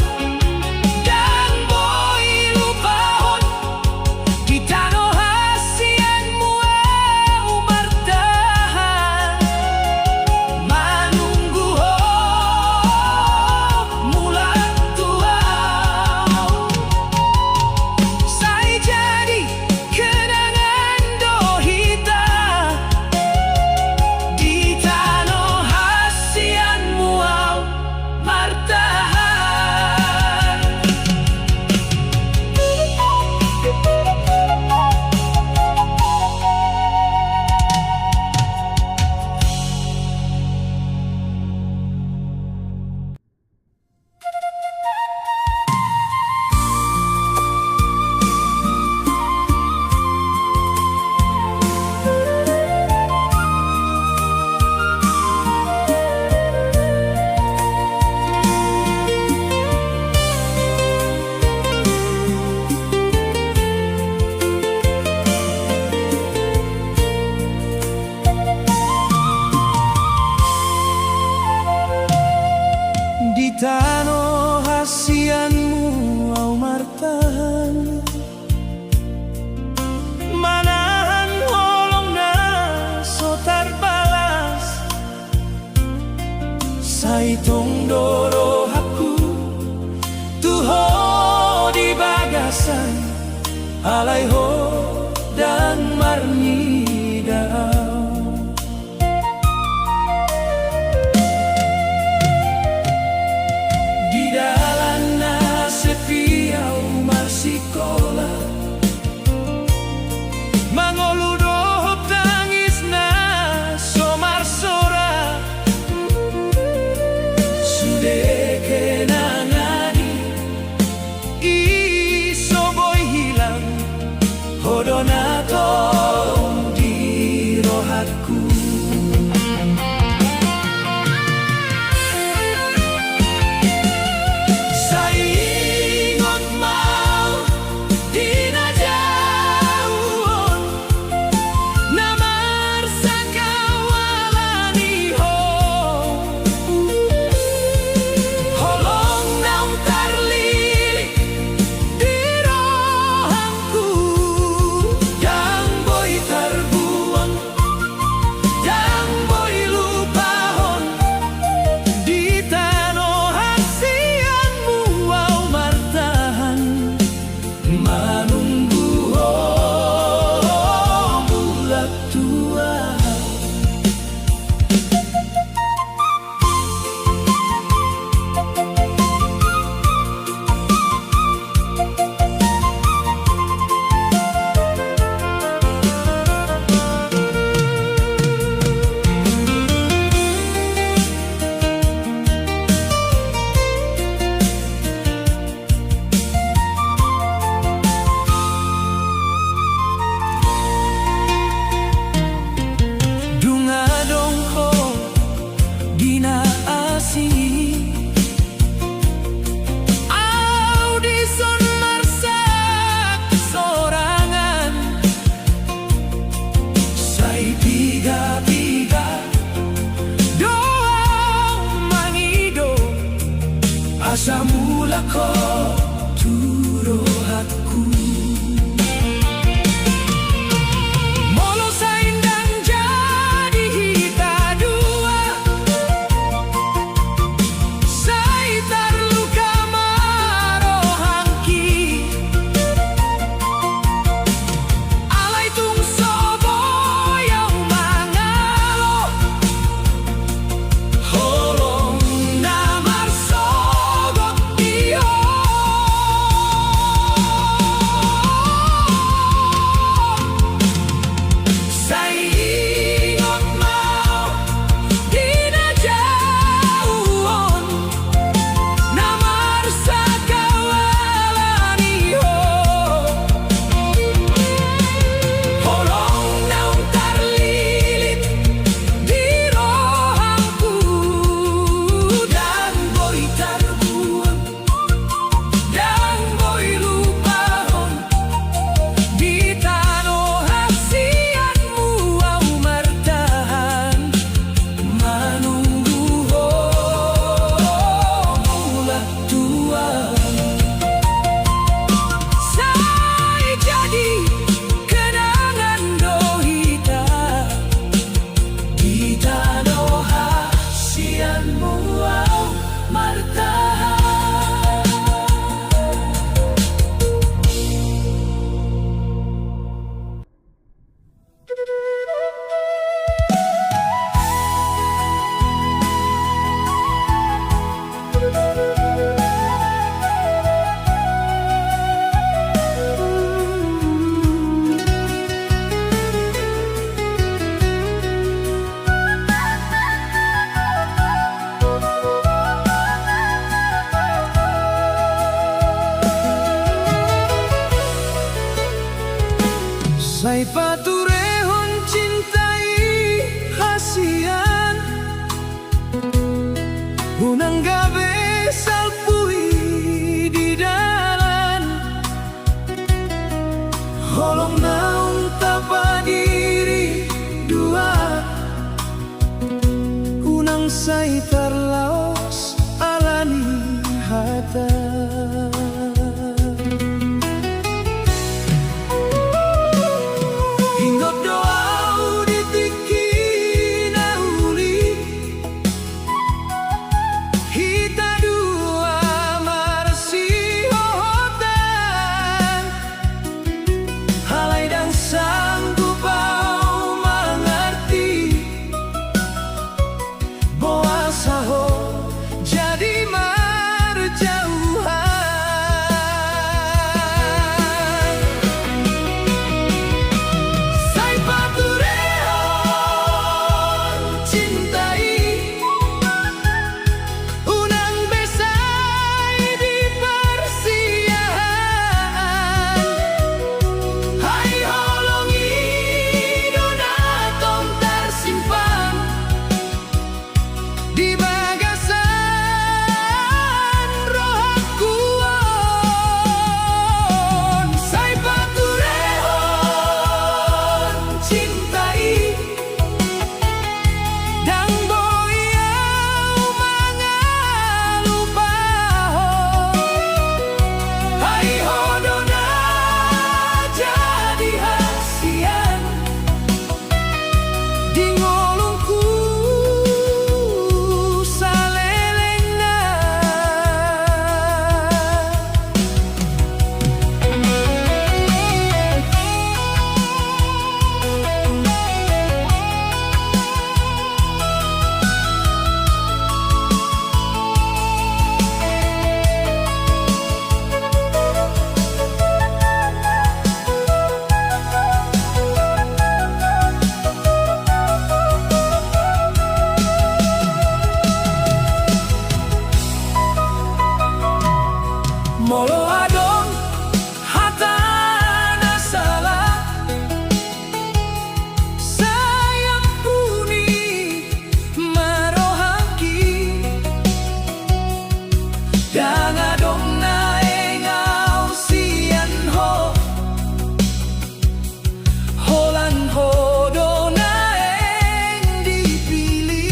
dan boy lupahon di tanah hasianmu au martahan manunggu ho mulat tua sai jadi kenangan dohita di tanah hasianmu au martahan. Di tanah hasianmu au martahan manahan holong na sotar balas saitung doro haku tuho di bagasan alai ho dan marnidau di dalam sudah kenangani iso boy hilang hodona tong di rohatku. Saingon mau dina jauhon namar sakawalani ho holong naung tarlilik di rohanku yang boy tarbuang yang boy lupahon di tano hasianmu wow martahan manunggu ho bulat tua. Dunga dongko dina asih audison marsak sorangan sai piga-piga doang mangido asa mula ko turo hatku. Molo saindang jadi kita dua sai tarluka marohangki alai tung sobo yang mangalo holong namar sogot iyo saingon mau dina jauhon namar sakawalani ho holong naung tarlilit di rohanku dan boy tarbuang dan boy lupahon di tano hasianmu wow martahan manunggu ho bulat tua. Sai jadi kenangan dohita di tano hasianmu wow martahan. Sai paturehon cintai hasian unang gabe salpui di dalan holong naung tapa diri dua unang sai tarlaos alani hata. Hinggap doa ditiki nauli hita dua marsi hohotan halai dan sanggup au mengerti boa saho jadi marjauhan Molo adong hatana salah sayang puni marohaki dan adong naengau sian ho holan hodo naeng dipilih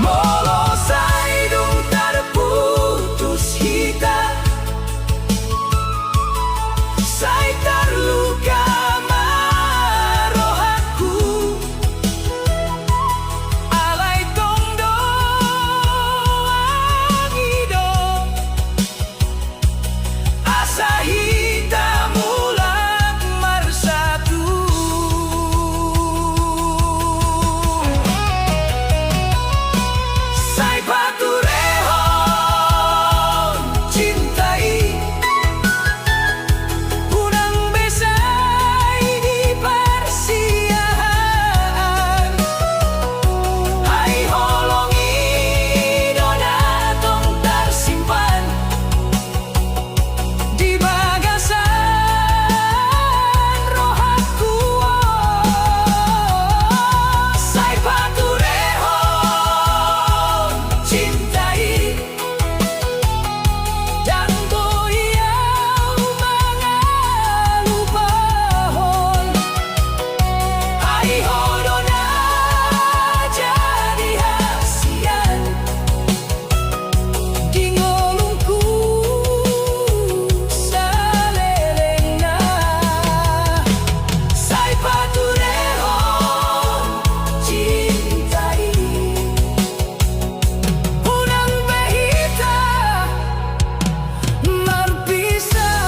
molo saidung terputus hita sai terluka marohaku alai tondo angido asa hita mulak marsatu sai paturehon cintai unang besai di persiahan hai holongi dona tong tersimpan di bagasan rohaku sai paturehon cintai dan boyau mangalupahon hai hodona jadi hasian di ngolungku salelengna sai paturehon cintai unang behita marpisah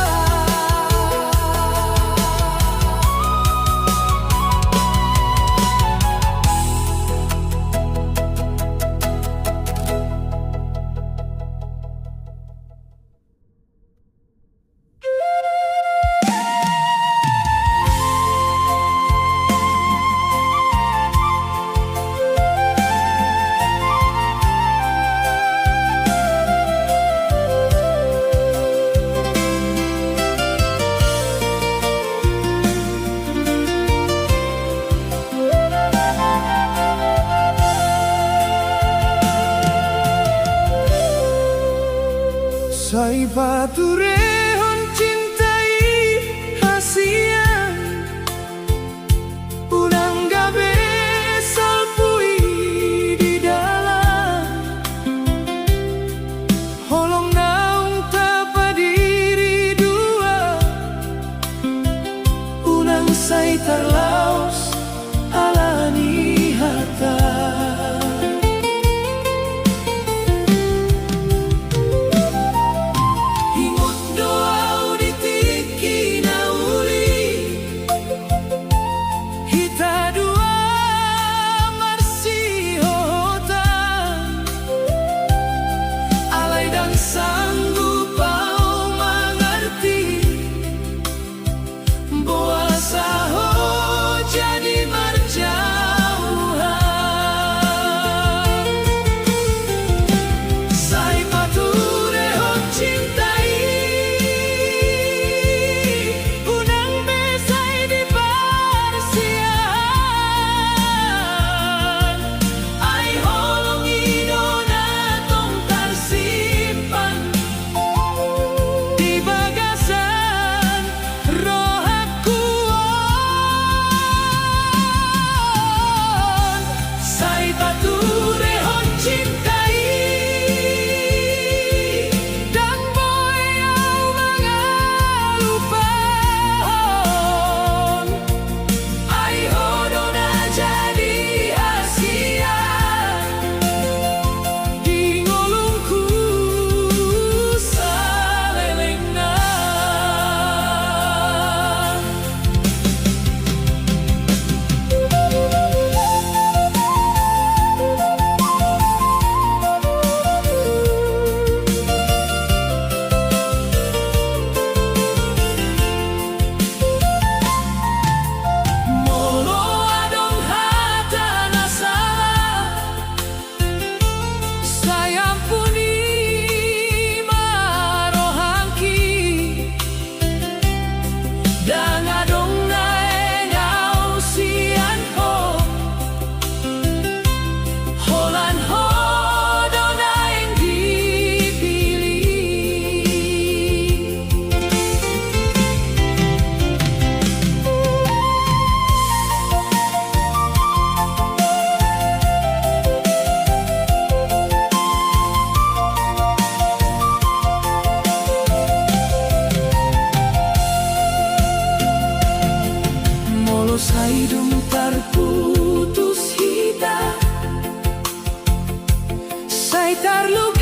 sai paturehon cintai hasian unang gabe salpui di dalam holong naung tapadiri dua unang sai terlaus alani harta ingot terluka